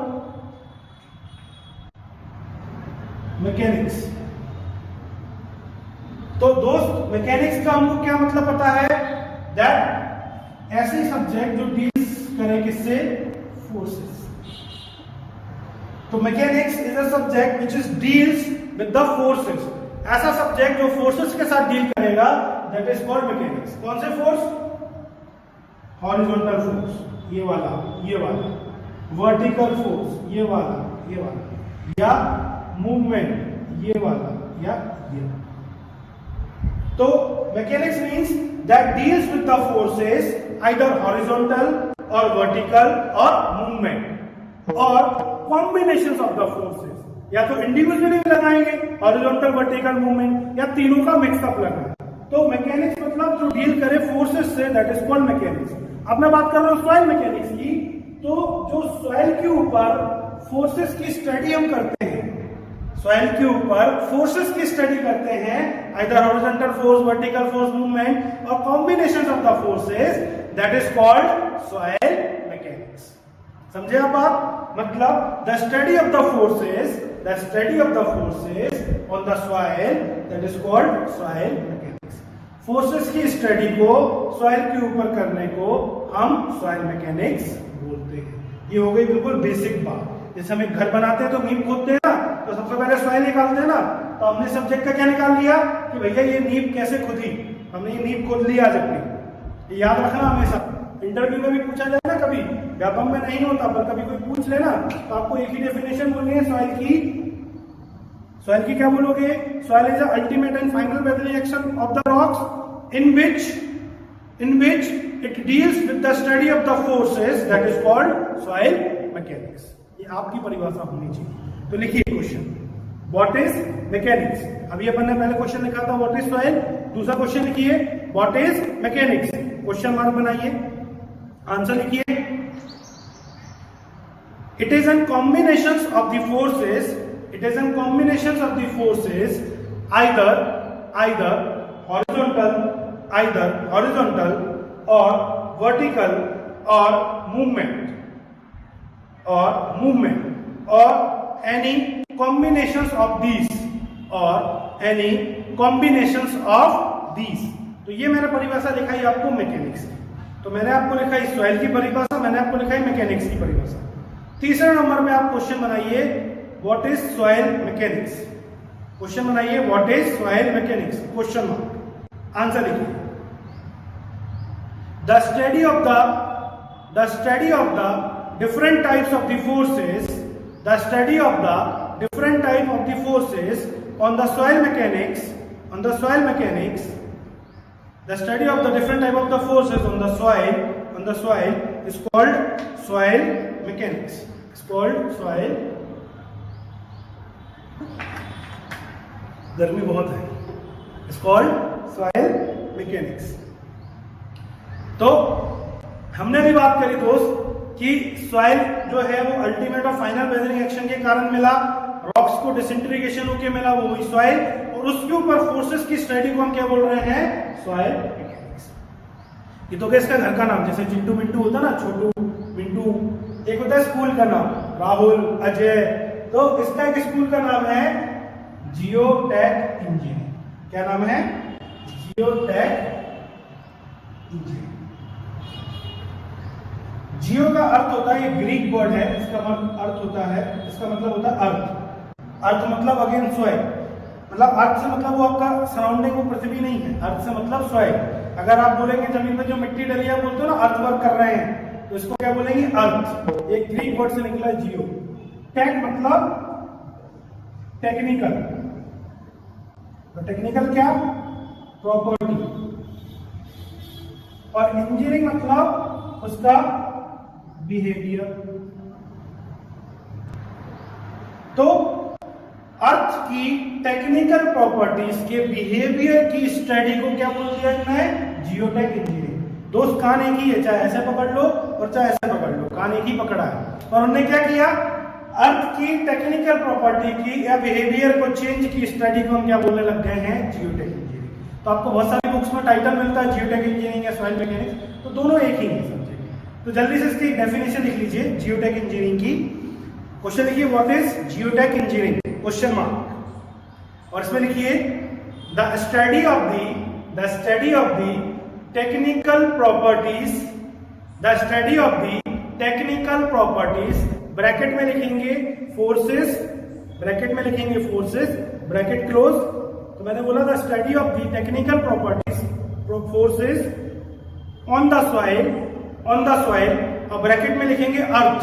मैकेनिक्स। तो दोस्त, मैकेनिक्स का हमको क्या मतलब पता है, दैट ऐसे सब्जेक्ट जो डील्स करें किससे, फोर्सेस। तो mechanics is a subject which is deals with the forces. ऐसा सब्जेक्ट जो फोर्सेस के साथ डील करेगा दैट इज कॉल्ड मैकेनिक्स। कौन से फोर्स, हॉरिजॉन्टल फोर्स, ये वाला, वर्टिकल फोर्स, ये वाला, या मूवमेंट, ये वाला, या ये। तो mechanics means that deals with the forces either horizontal और वर्टिकल और मूवमेंट और कॉम्बिनेशंस ऑफ द फोर्सेस, या तो इंडिविजुअली लगाएंगे हॉरिजॉन्टल, वर्टिकल, मूवमेंट, या तीनों का मिक्सअप लगाएंगे। तो मैकेनिक्स मतलब जो डील करे forces say that is called mechanics. अब मैं बात कर रहा हूं सॉइल मैकेनिक्स की। तो जो सॉइल के ऊपर फोर्सेस की स्टडी हम करते हैं, सॉइल के ऊपर फोर्सेस की स्टडी करते हैं, either horizontal force, vertical force, movement और combinations of the forces, that is called soil mechanics. समझे आप बात? मतलब the study of the forces on the soil that is called soil mechanics. Forces की study को soil के ऊपर करने को हम सॉइल मैकेनिक्स बोलते हैं। ये हो गई बिल्कुल बेसिक बात। जैसे हम एक घर बनाते हैं तो नींव खोदते हैं ना, तो सबसे पहले सॉइल निकालते हैं ना। तो हमने सब्जेक्ट का क्या निकाल लिया कि भैया ये नींव कैसे खुदी, हमने ये नींव खोद लिया आज अपनी। याद रखना हमेशा, इंटरव्यू में भी पूछा जाए ना, कभी व्यापम में नहीं होता पर कभी कोई पूछ लेना तो आपको एक ही डेफिनेशन बोलनी है सॉइल की। सॉइल की क्या बोलोगे? Soil is the ultimate and final weathering action of the rocks in which it deals with the study of the forces that is called soil mechanics. ये आपकी परिभाषा होनी चाहिए। तो लिखिए क्वेश्चन, व्हाट इज मैकेनिक्स। अभी अपन ने पहले क्वेश्चन लिखा था व्हाट इज सॉइल, दूसरा क्वेश्चन लिखिए what is mechanics, question mark बनाइए, आंसर लिखिए। It is N combination of the forces, it is N combination of the forces either horizontal or vertical or movement or any combinations of these तो ये मैंने परिभाषा लिखाई आपको mechanics. तो मैंने आपको लिखा है सॉइल की परिभाषा, मैंने आपको लिखा है मैकेनिक्स की परिभाषा। तीसरे नंबर में आप क्वेश्चन बनाइए what is soil mechanics, question बनाइए what is soil mechanics, question mark, answer लिखिए। The study of the different types of the forces, the study of the different type of the forces on the soil mechanics, the study of the different type of the forces on the soil is called soil mechanics, it's called soil, गर्मी बहुत है, it's called soil mechanics। तो हमने भी बात करी दोस्त कि सॉइल जो है वो अल्टीमेट और फाइनल वेदरिंग एक्शन के कारण मिला, रॉक्स को डिसइंटीग्रेशन होके मिला, वो हुई सॉइल, और उसके ऊपर फोर्सेस की स्टडी को हम क्या बोल रहे हैं, सॉइल मैकेनिक्स। ये तो इसका घर का नाम, जैसे चिंटू मिंटू होता ना, छोटू मिंटू, एक होता है स्कूल का नाम राहुल अजय, तो इसका एक स्कूल का नाम है जियोटेक इंजीनियरिंग। क्या नाम है, जियोटेक इंजीनियरिंग। जियो का अर्थ होता है, ये ग्रीक वर्ड है, इसका अर्थ होता है, इसका मतलब होता है अर्थ। अर्थ मतलब अगेन सॉइल, मतलब अर्थ से मतलब वो आपका सराउंडिंग, वो पृथ्वी नहीं है, अर्थ से मतलब सॉइल। अगर आप बोलेंगे जमीन में जो मिट्टी डली है, बोलते हो ना अर्थ वर्क कर रहे हैं, तो इसको क्या बोलेंगे, अर्थ। ये ग्रीक वर्ड से निकला जियो। टेक मतलब टेक्निकल, तो टेक्निकल क्या, प्रॉपर्टी, और इंजीनियरिंग मतलब उसका बिहेवियर। तो अर्थ की टेक्निकल प्रॉपर्टीज के बिहेवियर की स्टडी को क्या बोल दिया इन्होंने, जियोटेक इंजीनियरिंग। दोस्त कान एक ही है, चाहे ऐसे पकड़ लो और चाहे ऐसे पकड़ लो, कान एक ही पकड़ा है। और उन्होंने क्या किया, अर्थ की टेक्निकल प्रॉपर्टी की या बिहेवियर को चेंज की स्टडी को हम क्या बोलने लग गए हैं, जियोटेक इंजीनियरिंग। तो आपको बहुत सारी बुक्स में टाइटल मिलता है जियोटेक इंजीनियरिंग या सॉइल मैकेनिक्स, तो दोनों एक ही है सब्जेक्ट। तो जल्दी से इसकी डेफिनेशन लिख लीजिए जियोटेक इंजीनियरिंग की। क्वेश्चन लिखिए what is geotech engineering, question mark, और इसमें लिखिए the study of the technical properties, the study of the technical properties, bracket में लिखेंगे फोर्सेस, ब्रैकेट में लिखेंगे फोर्सेस, ब्रैकेट क्लोज। तो मैंने बोला the study of the technical properties forces on the soil, और ब्रैकेट में लिखेंगे अर्थ,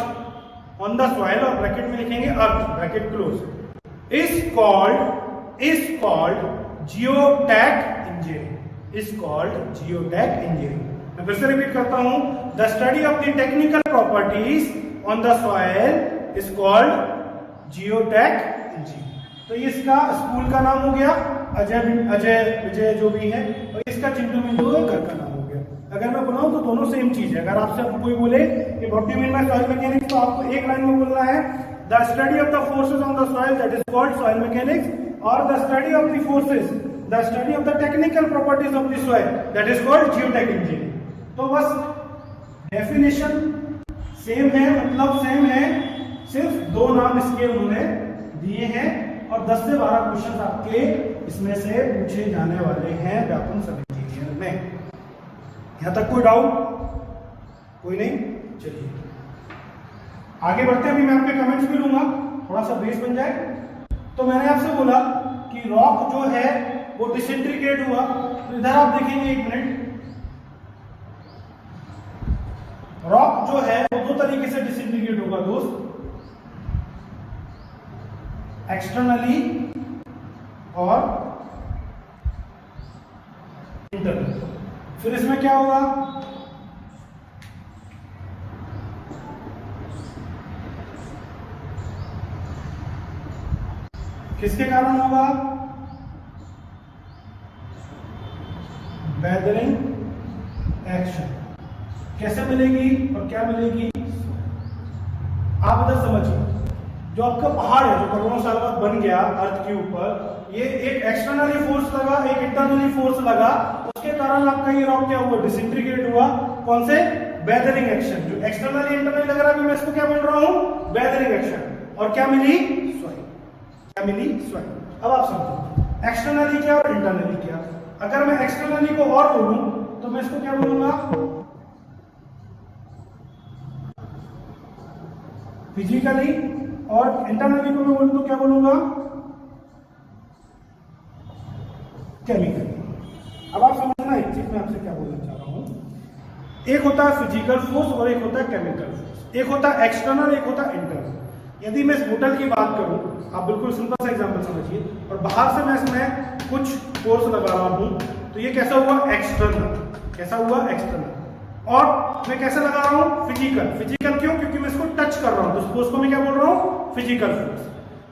ऑन द सॉइल, और ब्रैकेट में लिखेंगे earth, bracket close, is called geotech engineering, is called geotech engineering. मैं फिर से रिपीट करता हूं, the study of the technical properties on the soil is called geotech engineering. तो इसका स्कूल का नाम हो गया अजय विजय जो भी है, और इसका चिंटू मिंटू घर का नाम हो गया। अगर मैं बोलाऊं तो दोनों सेम चीज है। अगर आपसे कोई बोले कि what do you mean by soil mechanics, तो आपको एक लाइन में बोलना है the study of the forces on the soil that is called soil mechanics, और the study of the forces, the study of the technical properties of the soil that is called geotech engineering. तो बस definition same है, मतलब same है, सिर्फ दो नाम इसके उन्होंने दिए हैं, और 10 से 12 क्वेश्चन आपके इसमें से पूछे जाने वाले हैं व्यापन सब इंजीनियर में। यहां तक कोई डाउट, कोई नहीं? चलिए आगे बढ़ते हैं। अभी मैं आपके कमेंट्स भी लूंगा, थोड़ा सा बेस बन जाए। तो मैंने आपसे बोला कि रॉक जो है वो डिसइंटीग्रेट हुआ, तो इधर आप देखेंगे, एक मिनट, रॉक जो है वो दो तरीके से डिसइंटीग्रेट होगा दोस्त, एक्सटर्नली और इंटरनली। फिर इसमें क्या होगा, किसके कारण होगा? Weathering action. कैसे मिलेगी और क्या मिलेगी? आप इधर समझिए, जो आपका पहाड़ है जो करोड़ों साल बाद बन गया अर्थ के ऊपर, ये एक एक्सटर्नली फोर्स लगा, एक इंटरनली फोर्स लगा, उसके कारण आपका ये रॉक क्या हुआ? डिसइंटीग्रेट हुआ। कौन से? Weathering action. जो एक्सटर्नली इंटरनली लग रहा है, मैं इसको क्या बोल रहा हूं? Weathering action. और क्या मिली? सॉइल। क्या मिली? सॉइल। अब आप समझो एक्सटर्नली क्या और इंटरनली क्या। अगर मैं एक्सटर्नली को और बोलूं तो मैं इसको क्या बोलूंगा? फिजिकली। और इंटरनली को मैं बोलूं तो क्या बोलूंगा? केमिकली। अब आप समझना एक चीज मैं आपसे क्या बोलना चाह रहा हूं। एक होता है फिजिकल फोर्स और एक होता है केमिकल फोर्स। एक होता है एक्सटर्नल, एक होता है इंटरनल। यदि मैं इस बोतल की बात करूं, आप बिल्कुल सिंपल सा एग्जांपल समझिए, और बाहर से मैं इसमें कुछ फोर्स लगा रहा हूं, तो ये कैसा हुआ? एक्सटर्नल। कैसा हुआ? एक्सटर्नल। और मैं कैसे लगा रहा हूं? फिजिकल। फिजिकल क्यों? क्योंकि मैं इसको टच कर रहा हूं, तो उस फोर्स को मैं क्या बोल रहा हूं? Physical force.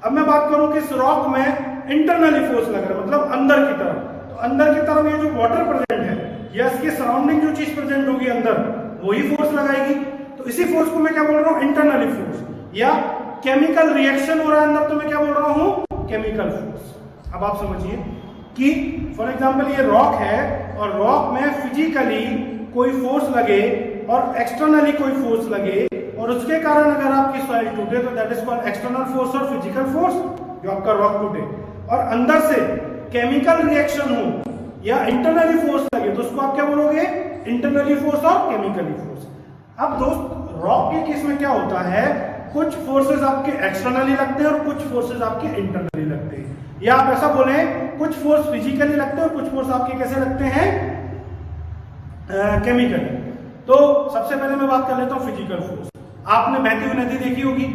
अब मैं बात करूं कि इस रॉक में इंटरनली फोर्स लग रहा है, मतलब अंदर की तरफ, तो अंदर की तरफ ये जो वाटर प्रेजेंट है या इसके सराउंडिंग जो चीज प्रेजेंट होगी अंदर, वही फोर्स लगाएगी। तो इसी फोर्स को मैं क्या बोल रहा हूं? Internally force. या केमिकल रिएक्शन हो रहा है अंदर, तो मैं क्या बोल रहा हूं? Chemical force. अब आप समझिए कि फॉर एग्जांपल ये रॉक है और रॉक में फिजिकली कोई फोर्स लगे और एक्सटर्नली कोई फोर्स लगे, और उसके कारण अगर आपकी सॉइल टूटे तो that is called external force और फिजिकल फोर्स, जो आपका रॉक टूटे। और अंदर से केमिकल रिएक्शन हो या इंटरनली फोर्स लगे तो उसको आप क्या बोलोगे? इंटरनली फोर्स और केमिकली फोर्स। अब दोस्त, रॉक के केस में क्या होता है? कुछ फोर्सेस आपके एक्सटर्नली लगते हैं और कुछ फोर्सेस आपके इंटरनली लगते हैं। या आप ऐसा बोले, कुछ फोर्स फिजिकली लगते हैं और कुछ फोर्स आपके कैसे लगते हैं? केमिकली। तो सबसे पहले मैं बात कर लेता हूं फिजिकल फोर्स। आपने बहती हुई नदी देखी होगी।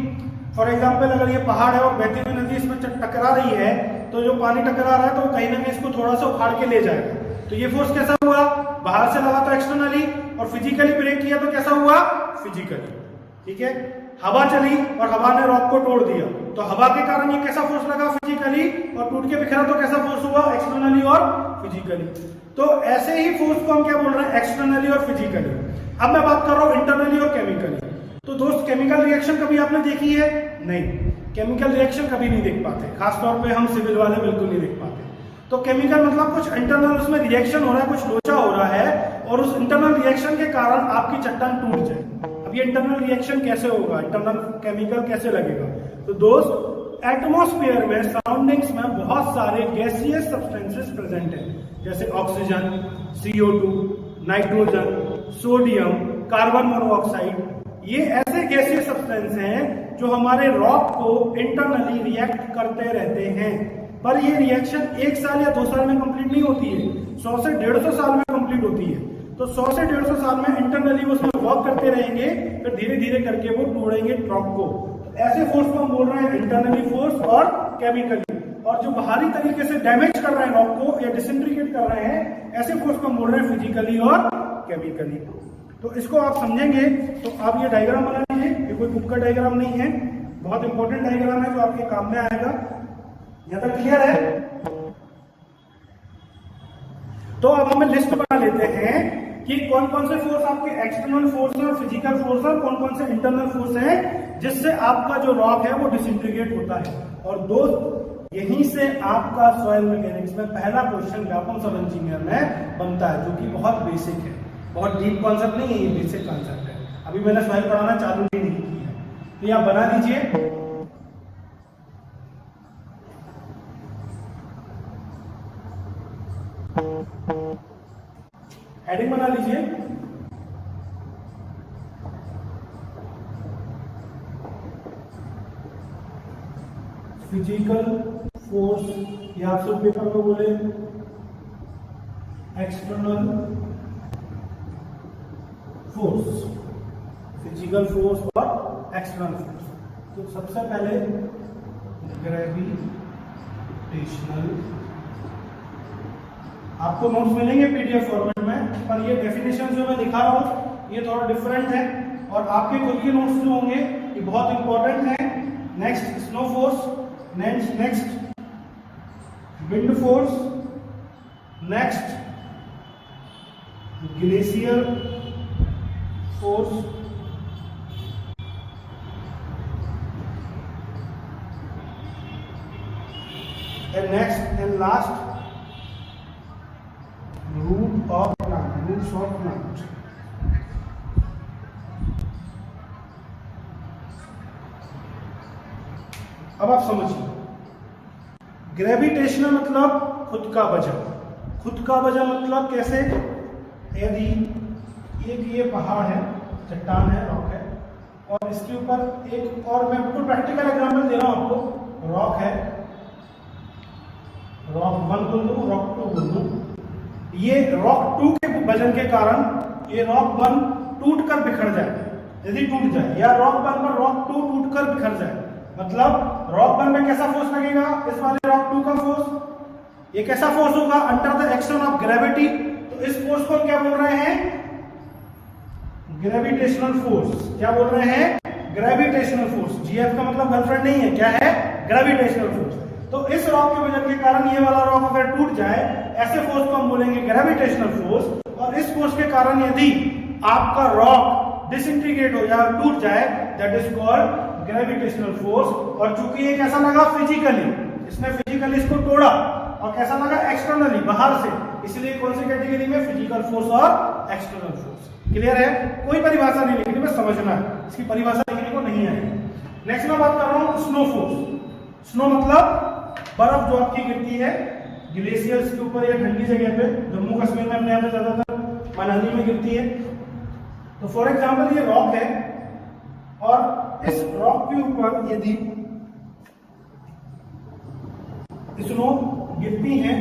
फॉर एग्जांपल अगर ये पहाड़ है और बहती हुई नदी इसमें टकरा रही है, तो जो पानी टकरा रहा है तो कहीं ना कहीं इसको थोड़ा सा उखाड़ के ले जाएगा। तो ये फोर्स कैसा हुआ? बाहर से लगा तो एक्सटर्नली, और फिजिकली ब्रेक किया तो कैसा हुआ? फिजिकली। ठीक है। हवा चली और हवा ने रॉक को तोड़ दिया, तो हवा के कारण ये कैसा फोर्स लगा? फिजिकली। और टूट के बिखरा तो कैसा फोर्स हुआ? एक्सटर्नली और फिजिकली। तो ऐसे ही फोर्स को हम क्या बोल रहे हैं? एक्सटर्नली और फिजिकली। अब मैं बात कर रहा हूं इंटरनली और केमिकली। तो दोस्त, केमिकल रिएक्शन कभी आपने देखी है? नहीं, केमिकल रिएक्शन कभी नहीं देख पाते, खासतौर पे हम सिविल वाले बिल्कुल नहीं देख पाते। तो केमिकल मतलब कुछ इंटरनल उसमें रिएक्शन हो रहा है, कुछ लोचा हो रहा है, और उस इंटरनल रिएक्शन के कारण आपकी चट्टान टूट जाए। अब ये इंटरनल रिएक्शन कैसे होगा? इंटरनल केमिकल कैसे लगेगा? तो दोस्त, एटमॉस्फेयर में, सराउंडिंग्स में बहुत सारे गैसियस सब्सटेंसेस प्रेजेंट हैं, जैसे oxygen, CO2, nitrogen, sodium, carbon monoxide. ये ऐसे गैसीय सब्सटेंस हैं जो हमारे रॉक को इंटरनली रिएक्ट करते रहते हैं। पर ये रिएक्शन 1 साल या 2 साल में कंप्लीट नहीं होती है, 100 से 150 साल में कंप्लीट होती है। तो 100 से 150 साल में इंटरनली वो उसमें वर्क करते रहेंगे, फिर धीरे धीरे करके वो तोड़ेंगे रॉक को। तो ऐसे फोर्स को हम बोल रहे हैं इंटरनली फोर्स और केमिकली। और जो बाहरी तरीके से डैमेज कर रहे हैं रॉक को या डिसइंटीग्रेट कर रहे हैं, ऐसे फोर्स को हम बोल रहे हैं फिजिकली और केमिकली। तो इसको आप समझेंगे तो आप ये डायग्राम बना लीजिए। ये कोई बुक का डायग्राम नहीं है, बहुत इंपॉर्टेंट डायग्राम है जो आपके काम में आएगा। यहां तक क्लियर है? तो अब हम लिस्ट बना लेते हैं कि कौन कौन से फोर्स आपके एक्सटर्नल फोर्स और फिजिकल फोर्स और कौन कौन से इंटरनल फोर्स हैं जिससे आपका जो रॉक है वो डिसइंटीग्रेट होता है। और दोस्त, यहीं से आपका सॉइल मैकेनिक्स में पहला क्वेश्चन व्यापम सब इंजीनियर में बनता है, जो कि बहुत बेसिक है, बहुत डीप कॉन्सेप्ट नहीं है, ये बेसिक कॉन्सेप्ट है। अभी मैंने सॉइल पढ़ाना चालू भी नहीं किया है, तो ये आप बना लीजिए। हेडिंग बना लीजिए। फिजिकल फोर्स, या आप सब पेपर में बोले एक्सटर्नल फोर्स, फिजिकल फोर्स और एक्सटर्नल फोर्स। तो सबसे पहले ग्रेविटेशनल, आपको नोट्स मिलेंगे पीडीएफ फॉर्मेट में, पर ये डेफिनेशन जो मैं दिखा रहा हूं ये थोड़ा डिफरेंट है, और आपके खुद के नोट्स जो होंगे ये बहुत इंपॉर्टेंट है। Next snow force, next wind force, next glacier force, and next and last root of plant, roots of plant. अब आप समझिए, ग्रेविटेशनल मतलब खुद का वजन। खुद का वजन मतलब कैसे? यदि ये पहाड़ है, चट्टान है, रॉक है, और इसके ऊपर एक और, मैं बिल्कुल प्रैक्टिकल एग्जांपल दे रहा हूं आपको, रॉक है, रॉक 1 बोल दूं, रॉक 2 बोल दूं। ये रॉक 2 के वजन के कारण ये रॉक 1 टूट कर बिखर जाए, यदि टूट जाए, या रॉक 1 पर रॉक 2 टूट कर बिखर जाए, मतलब रॉक 1 में कैसा फोर्स लगेगा, इस वाले रॉक 2 का फोर्स, ये कैसा फोर्स होगा, under the action of gravity. तो इस फोर्स को क्या बोल रहे हैं? Gravitational force. क्या बोल रहे हैं? Gravitational force. जीएफ का मतलब गर्लफ्रेंड नहीं है, क्या है? Gravitational force. तो इस रॉक के वजन के कारण ये वाला रॉक अगर टूट जाए, ऐसे फोर्स को हम बोलेंगे ग्रेविटेशनल फोर्स। और इस फोर्स के कारण यदि आपका रॉक डिसइंटीग्रेट हो जाए, टूट जाए, that is called gravitational force. और चूंकि ये कैसा लगा? फिजिकली, इसने फिजिकली इसको तोड़ा, और कैसा लगा? एक्सटर्नली, बाहर से, इसलिए कौन सी कैटेगरी में? फिजिकल फोर्स और एक्सटर्नल फोर्स। क्लियर है? कोई परिभाषा नहीं लिखनी, बस समझना है, इसकी परिभाषा लिखने को नहीं आएगी। नेक्स्ट मैं बात कर रहा हूं स्नो फोर्स। स्नो मतलब बर्फ जो आपकी गिरती है ग्लेशियर्स के ऊपर या ठंडी जगह पे, जम्मू कश्मीर में अपने यहाँ पे ज्यादातर मनाली में गिरती है। तो फॉर एग्जाम्पल ये रॉक है, और इस रॉक के ऊपर यदि स्नो गिरती है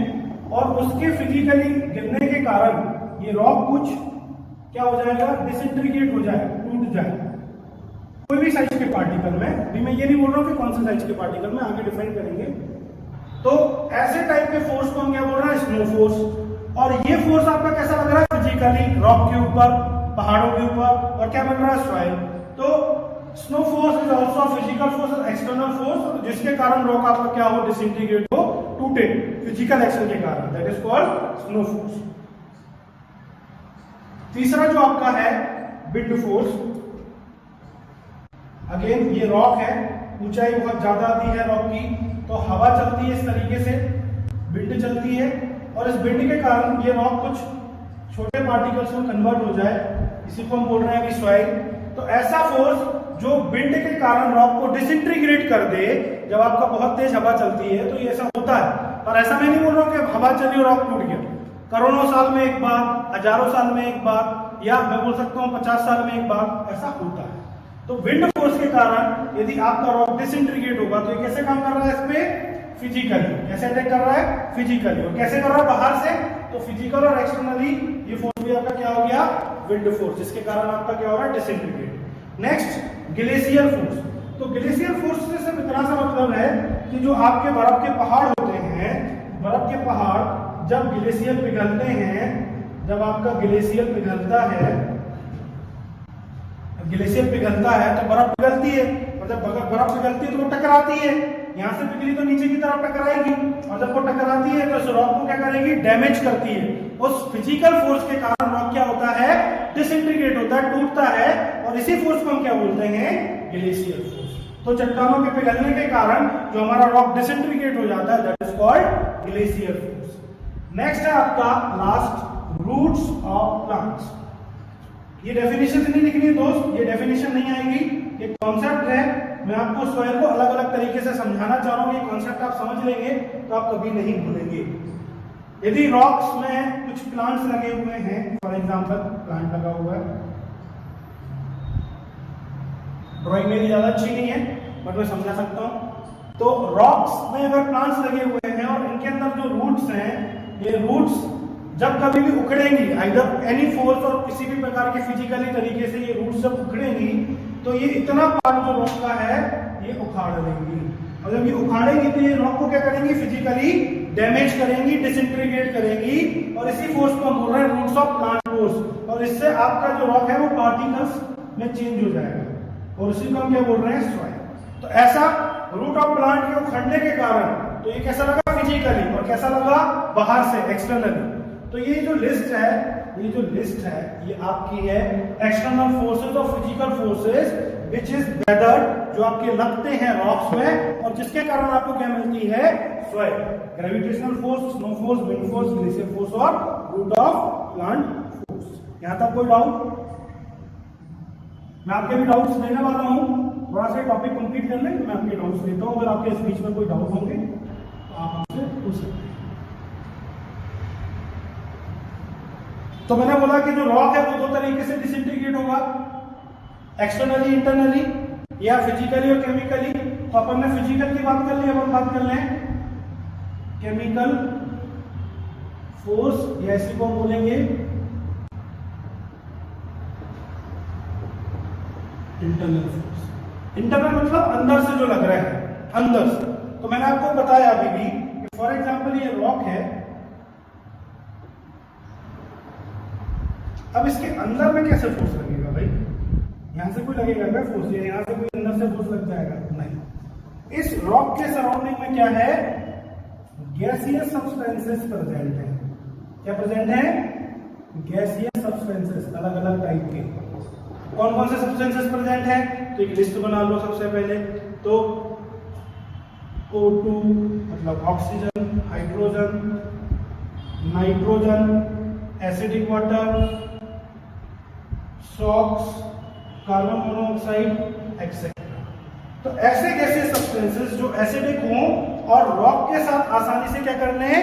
और उसके फिजिकली गिरने के कारण ये रॉक कुछ क्या हो जाएगा? डिसइंटीग्रेट हो जाए, टूट जाए, कोई भी साइज के पार्टिकल में। अभी मैं ये नहीं बोल रहा हूं कि कौन से साइज के पार्टिकल में, आगे डिफाइन करेंगे। तो ऐसे टाइप के फोर्स को हम क्या बोल रहे हैं? Snow force. और ये फोर्स आपका कैसा लग रहा है? फिजिकली, रॉक के ऊपर, पहाड़ों के ऊपर, और क्या बन रहा है? सॉइल। तो snow force is also physical force और एक्सटर्नल फोर्स, जिसके कारण रॉक आपका क्या हो? डिसइंटीग्रेट हो, टूटे, फिजिकल एक्शन के कारण, that is called snow force. तीसरा जो आपका है विंड फोर्स। अगेन ये रॉक है, ऊंचाई बहुत ज्यादा आती है रॉक की, तो हवा चलती है इस तरीके से, विंड चलती है, और इस विंड के कारण ये रॉक कुछ छोटे पार्टिकल्स में कन्वर्ट हो जाए, इसी को हम बोल रहे हैं अभी सॉइल। तो ऐसा फोर्स जो विंड के कारण रॉक को डिसइंटीग्रेट कर दे, जब आपका बहुत तेज हवा चलती है तो ये ऐसा होता है। पर ऐसा मैं नहीं बोल रहा हूं कि हवा चली और रॉक टूट गया, करोड़ों साल में एक बार, हजारों साल में एक बार, या मैं बोल सकता हूं 50 साल में एक बार ऐसा होता है। तो विंड फोर्स के कारण यदि आपका रॉक डिसइंटीग्रेट होगा तो ये कैसे काम कर रहा है? इस पे फिजिकली। कैसे अटैक कर रहा है? फिजिकली। और कैसे कर रहा है? बाहर से। तो फिजिकल और एक्सटर्नली ये फोर्स भी आपका क्या हो गया? विंड फोर्स, जिसके कारण आपका क्या हो रहा है? डिसइंटीग्रेट। Next glacier force. तो ग्लेशियर फोर्स से सिर्फ इतना सा मतलब है कि जो आपके बर्फ के पहाड़ होते हैं, बर्फ के पहाड़ जब ग्लेशियर पिघलते हैं, जब आपका ग्लेशियर पिघलता है, ग्लेशियर पिघलता है तो बर्फ पिघलती है, और जब बर्फ पिघलती है तो वो टकराती है, यहां से पिघली तो नीचे की तरफ टकराएगी, और जब वो टकराती है तो इस रॉक को क्या करेगी? डैमेज करती है। उस फिजिकल फोर्स के कारण रॉक क्या होता है? डिसइंटीग्रेट होता है, टूटता है, और इसी फोर्स को हम क्या बोलते हैं? Glacier force. तो चट्टानों के पिघलने के कारण जो हमारा रॉक डिसइंटीग्रेट हो जाता है, that is called glacier force. Next है आपका लास्ट, रूट्स ऑफ प्लांट्स। ये डेफिनेशन नहीं लिखनी है दोस्त, ये डेफिनेशन नहीं आएगी, ये कॉन्सेप्ट है। मैं आपको सॉइल को अलग अलग तरीके से समझाना चाह रहा हूं, ये कॉन्सेप्ट आप समझ लेंगे तो आप कभी नहीं भूलेंगे। यदि रॉक्स में कुछ प्लांट्स लगे हुए हैं, फॉर एग्जांपल प्लांट लगा हुआ है, ड्राइंग मेरी ज्यादा अच्छी नहीं है बट मैं समझा सकता हूं। तो रॉक्स में अगर प्लांट्स लगे हुए हैं और इनके अंदर जो रूट्स हैं, ये रूट्स जब कभी भी उखड़ेंगी, आइदर एनी फोर्स और किसी भी प्रकार के फिजिकली तरीके से ये रूट्स जब उखड़ेंगी तो ये इतना पार्ट जो रॉक का है ये उखाड़ लेंगी, और जब ये उखाड़ेंगी तो ये रॉक को क्या करेंगी? फिजिकली डैमेज करेंगी, डिसइंटीग्रेट करेंगी, और इसी फोर्स को हम बोल रहे हैं रूट्स ऑफ प्लांट फोर्स। और इससे आपका जो रॉक है वो पार्टिकल्स में चेंज हो जाएगा, और उसी को हम क्या बोल रहे हैं? सॉइल। तो ऐसा रूट ऑफ प्लांट के उखड़ने के कारण तो ये कैसा लगा फिजिकली, और कैसा लगा बाहर से एक्सटर्नली। तो ये जो लिस्ट है ये आपकी है एक्सटर्नल फोर्सेस और physical forces which is weathered, जो आपके लगते हैं रॉक्स में और जिसके कारण आपको क्या मिलती है, soil. Gravitational force, snow force, wind force, glacier force और रूट ऑफ प्लांट फोर्स। यहां तक कोई डाउट? मैं आपके भी डाउट्स लेने वाला हूं, थोड़ा सा टॉपिक कंप्लीट कर लें, मैं आपके डाउट्स लेता हूं। अगर आपके इस बीच में कोई डाउट होंगे तो आप मुझसे पूछ सकते हैं। तो मैंने बोला कि जो रॉक है वो दो तरीके से डिसइंटीग्रेट होगा, एक्सटर्नली, इंटरनली, या फिजिकली और केमिकली। तो अपन ने फिजिकल की बात कर ली, अब हम बात कर लें केमिकल फोर्स, या इसी को हम बोलेंगे इंटरनल फोर्स। इंटरनल मतलब अंदर से जो लग रहा है, अंदर से। तो मैंने आपको बताया अभी भी कि फॉर एग्जांपल ये रॉक है, अब इसके अंदर में कैसे फोर्स लगेगा भाई? यहां से कोई लगेगा क्या फोर्स, या यहां से कोई अंदर से फोर्स लग जाएगा? नहीं। इस रॉक के सराउंडिंग में क्या है, गैसियस सब्सटेंसेस प्रेजेंट है। क्या प्रेजेंट है? गैसियस सब्सटेंसेस, अलग अलग टाइप के। कौन कौन से सब्सटेंसेस प्रेजेंट है? तो एक लिस्ट बना लो सबसे पहले। तो O2 मतलब oxygen, hydrogen, nitrogen, acidic water, SOx, carbon monoxide etcetera. तो ऐसे गैसियस सब्सटेंसेस जो एसिडिक हों और रॉक के साथ आसानी से क्या कर लें,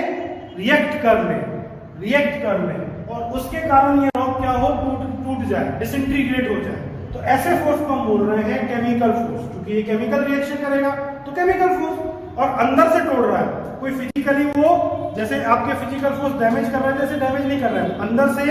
रिएक्ट कर लें, और उसके कारण ये रॉक क्या हो, टूट जाए, डिसइंटीग्रेट हो जाए। तो ऐसे फोर्स को हम बोल रहे हैं केमिकल फोर्स, क्योंकि ये केमिकल रिएक्शन करेगा तो केमिकल फोर्स। और अंदर से तोड़ रहा है, कोई फिजिकली वो जैसे आपके फिजिकल फोर्स डैमेज कर रहा है, जैसे डैमेज नहीं कर रहा है, अंदर से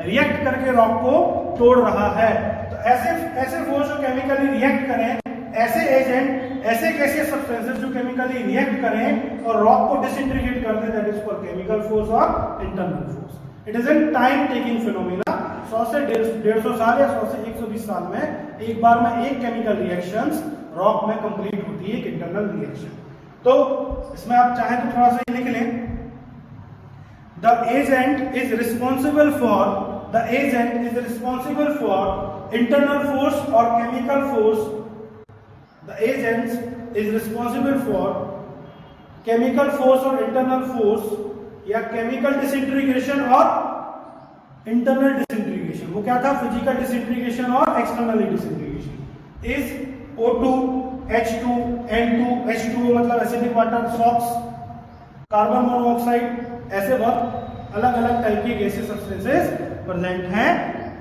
रिएक्ट करके रॉक को तोड़ रहा है। तो ऐसे फोर्स जो केमिकली रिएक्ट करें, ऐसे एजेंट, ऐसे गैसियस सब्सटेंसेस जो केमिकली रिएक्ट करें और रॉक को डिसइंटीग्रेट कर दें, that is called chemical force और internal force. It is an time taking phenomena. 100 से 150 साल या 100 से 120 साल में एक बार में एक केमिकल रिएक्शंस रॉक में कंप्लीट होती है, एक इंटरनल रिएक्शन। तो इसमें आप चाहें तो थोड़ा सा लिख लें, the agent is responsible for internal force और chemical force. The agent is responsible for chemical force और इंटरनल फोर्स, या केमिकल डिसइंटीग्रेशन और इंटरनल डिसइंटीग्रेशन। वो क्या था, फिजिकल डिसइंटीग्रेशन और external disintegration. Is O2, H2, N2, H2 मतलब acidic water, SOx, carbon monoxide, ऐसे बहुत अलग अलग टाइप की गैसियस सब्सटेंसेस प्रेजेंट हैं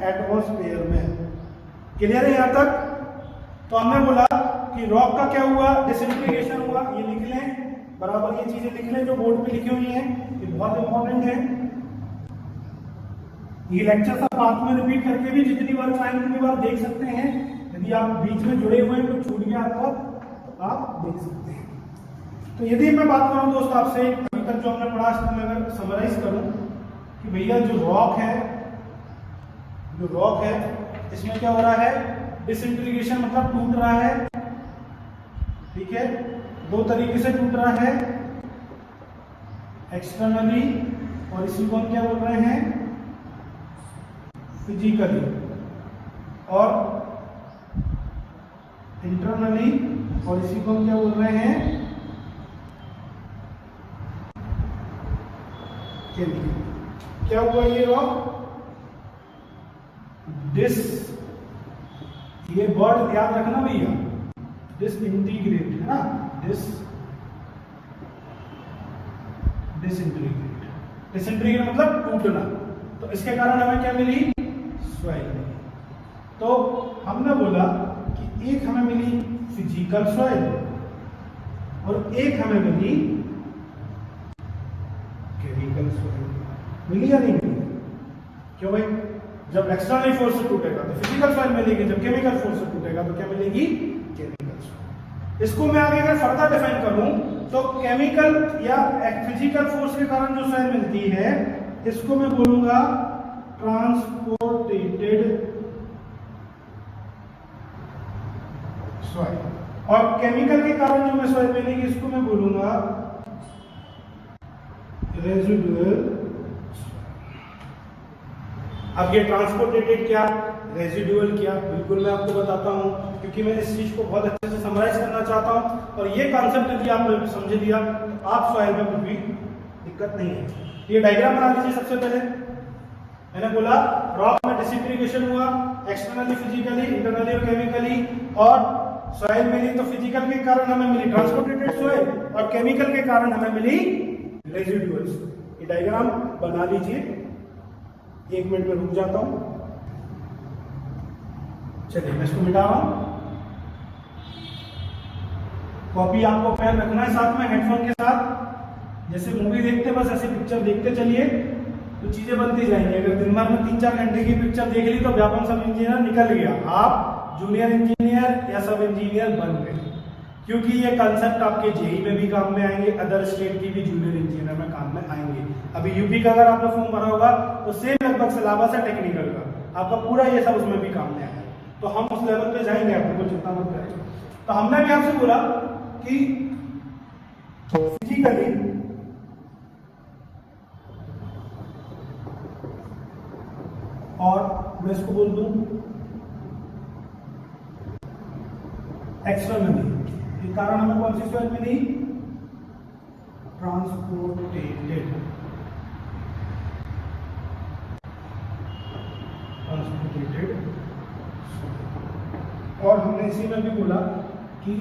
एटमॉस्फेयर में। क्लियर है यहां तक? तो हमने बोला कि रॉक का क्या हुआ, डिसइंटीग्रेशन हुआ। ये लिख लें बराबर, ये चीजें लिख लें जो बोर्ड पे लिखी हुई हैं, ये बहुत इंपॉर्टेंट है। ये लेक्चर सब बाद में रिपीट करके भी जितनी बार चाहें उतनी बार देख सकते हैं। यदि आप बीच में जुड़े हुए हैं, तो छूट गया आपका, तो आप देख सकते हैं। तो यदि मैं बात करूं दोस्त आपसे, अभी तक जो हमने पढ़ा, मैं अगर समराइज करूं कि भैया जो रॉक है इसमें क्या हो रहा है, डिसइंटीग्रेशन मतलब टूट रहा है। ठीक है, दो तरीके से टूट रहा है, एक्सटर्नली, और इसी को हम क्या बोल रहे हैं, फिजिकली, और इंटरनली, और इसी को हम क्या बोल रहे हैं, केमिकली। क्या हुआ ये रॉक, ये वर्ड याद रखना भैया, डिसइंटीग्रेट है ना, डिसइंटीग्रेट मतलब टूटना। तो इसके कारण हमें क्या मिली, सॉइल मिली। तो हमने बोला कि एक हमें मिली फिजिकल सॉइल और एक हमें मिली केमिकल सॉइल। मिली या नहीं मिली? क्यों भाई, जब एक्सटर्नल फोर्स से टूटेगा तो फिजिकल सॉइल मिलेगी, जब केमिकल फोर्स से टूटेगा तो क्या मिलेगी, केमिकल सॉइल। इसको मैं आगे अगर फर्दर डिफाइन करूं तो केमिकल या फिजिकल फोर्स के कारण जो सॉइल मिलती है, इसको मैं बोलूंगा ट्रांसपोर्टेटेड सॉइल, और केमिकल के कारण जो मैं सॉइल मिलेगी इसको मैं बोलूंगा रेजिडुअल। अब ये ट्रांसपोर्टेटेड क्या, रेजिडुअल क्या, बिल्कुल मैं आपको बताता हूं, क्योंकि मैं इस चीज को बहुत अच्छे से समराइज करना चाहता हूं, और ये कॉन्सेप्ट यदि आपने समझ लिया तो आप सॉइल में कुछ भी दिक्कत नहीं है। ये डायग्राम बना लीजिए। सबसे पहले मैंने बोला रॉक में डिसइंटीग्रेशन हुआ, एक्सटर्नली फिजिकली, इंटरनली और केमिकली, और सॉइल मिली तो फिजिकल के कारण हमें मिली ट्रांसपोर्टेटेड सॉइल, और केमिकल के कारण हमें मिली रेजिडुअल्स। ये डायग्राम बना लीजिए। 1 मिनट में रुक जाता हूं। चलिए मैं इसको मिटा रहा हूं। कॉपी आपको पेन रखना है साथ में, हेडफोन के साथ। जैसे मूवी देखते बस ऐसी पिक्चर देखते चलिए तो चीजें बनती जाएंगी। अगर दिन भर में 3-4 घंटे की पिक्चर देख ली तो व्यापम सब इंजीनियर निकल गया, आप जूनियर इंजीनियर या सब इंजीनियर बन गए, क्योंकि ये कंसेप्ट आपके जेई में भी काम में आएंगे, अदर स्टेट की भी जूनियर इंजीनियर में काम में आएंगे। अभी यूपी का अगर आपने फॉर्म भरा होगा तो सेम लगभग सिलेबस है टेक्निकल का, आपका पूरा ये सब उसमें भी काम में आएगा। तो हम उस लेवल पे जाएंगे, आपको कोई चिंता मत करें। तो हमने भी आपसे बोला कि फिजिकली और मैं इसको बोल दूं एक्सटर्नली, ये कारण हमें कौन सी सॉइल मिली, ट्रांसपोर्टेटेड। और हमने इसी में भी बोला कि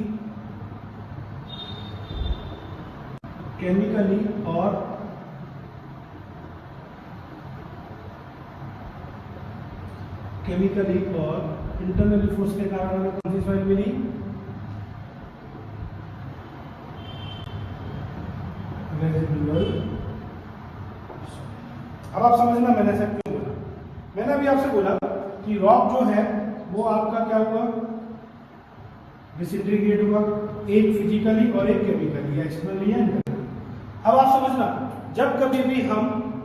केमिकली और इंटरनली फोर्स के कारण हमें कौन सी सॉइल मिली, रेजिडुअल। अब आप समझना मैंने ऐसा क्यों बोला। मैंने अभी आपसे बोला कि रॉक जो है वो आपका क्या हुआ, डिसइंटीग्रेट हुआ, एक फिजिकली और एक केमिकली, एक्सटर्नली या इंटरनली। अब आप समझना, जब कभी भी हम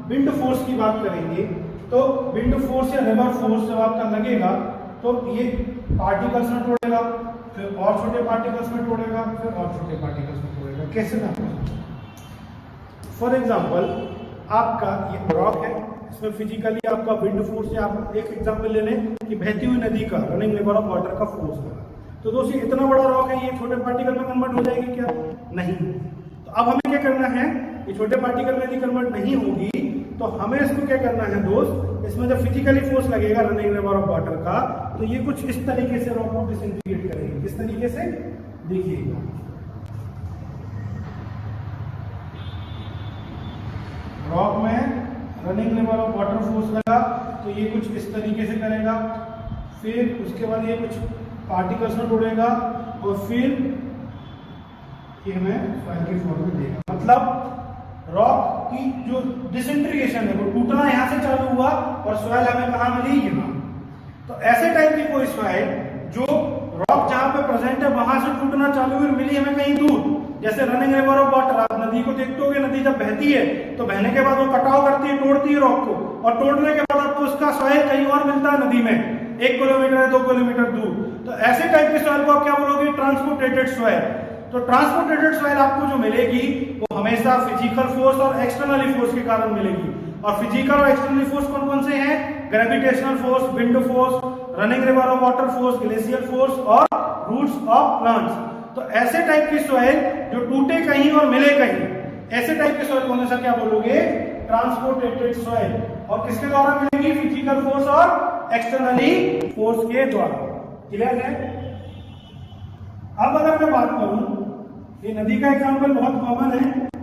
विंड फोर्स की बात करेंगे तो विंड फोर्स या रिवर फोर्स जब आपका लगेगा तो ये पार्टिकल्स में तोड़ेगा, फिर और छोटे पार्टिकल्स में तोड़ेगा, फिर और छोटे पार्टिकल्स में तोड़ेगा। कैसे ना, फॉर एग्जाम्पल आपका ये रॉक है, इसमें फिजिकली आपका विंड फोर्स, या आप एक एग्जांपल ले लें कि बहती हुई नदी का, रनिंग रिवर ऑफ वाटर का फोर्स लगा, तो दोस्तों इतना बड़ा रॉक है, ये छोटे पार्टिकल में कन्वर्ट हो जाएगी क्या, नहीं। तो अब हमें क्या करना है, ये छोटे पार्टिकल में यदि कन्वर्ट नहीं होगी तो हमें इसको क्या करना है दोस्त, इसमें जब फिजिकली फोर्स लगेगा रनिंग रिवर ऑफ वाटर का, तो ये कुछ इस तरीके से रॉक को डिसइंटीग्रेट करेगी। किस तरीके से, देखिएगा, रॉक में running river of water force लगा तो ये कुछ इस तरीके से करेगा, फिर उसके बाद ये कुछ पार्टिकल्स में तोड़ेगा, और फिर ये हमें सॉइल की फॉर्म में देगा। मतलब रॉक की जो डिसइंटीग्रेशन है वो टूटना यहां से चालू हुआ और सॉइल हमें कहां मिली, यहां। तो ऐसे टाइप की कोई सॉइल जो रॉक जहां पे प्रेजेंट है वहां से टूटना चालू हुई, मिली हमें कहीं दूर, जैसे रनिंग रिवर ऑफ वाटर, आप नदी को देखते होगे, नदी जब बहती है तो बहने के बाद वो कटाव करती है, तोड़ती है रॉक को, और तोड़ने के बाद आपको उसका सॉइल कहीं और मिलता है नदी में, 1 किलोमीटर या 2 किलोमीटर दूर। तो ऐसे टाइप के सॉइल को आप क्या बोलोगे, ट्रांसपोर्टेटेड सॉइल। तो ट्रांसपोर्टेटेड सॉइल आपको जो मिलेगी वो हमेशा फिजिकल फोर्स और एक्सटर्नली फोर्स के कारण मिलेगी। और फिजिकल और एक्सटर्नली फोर्स कौन कौन से हैं, gravitational force, wind force, running river of water force, glacial force और रूट्स ऑफ प्लांट्स। तो ऐसे टाइप की सॉइल जो टूटे कहीं और मिले कहीं, ऐसे टाइप के सॉइल को हमेशा क्या बोलोगे, ट्रांसपोर्टेटेड सॉइल। और किसके द्वारा मिलेगी, फिजिकल फोर्स और एक्सटर्नली फोर्स के द्वारा। क्लियर है। अब अगर मैं बात करूं, ये नदी का एग्जांपल बहुत कॉमन है,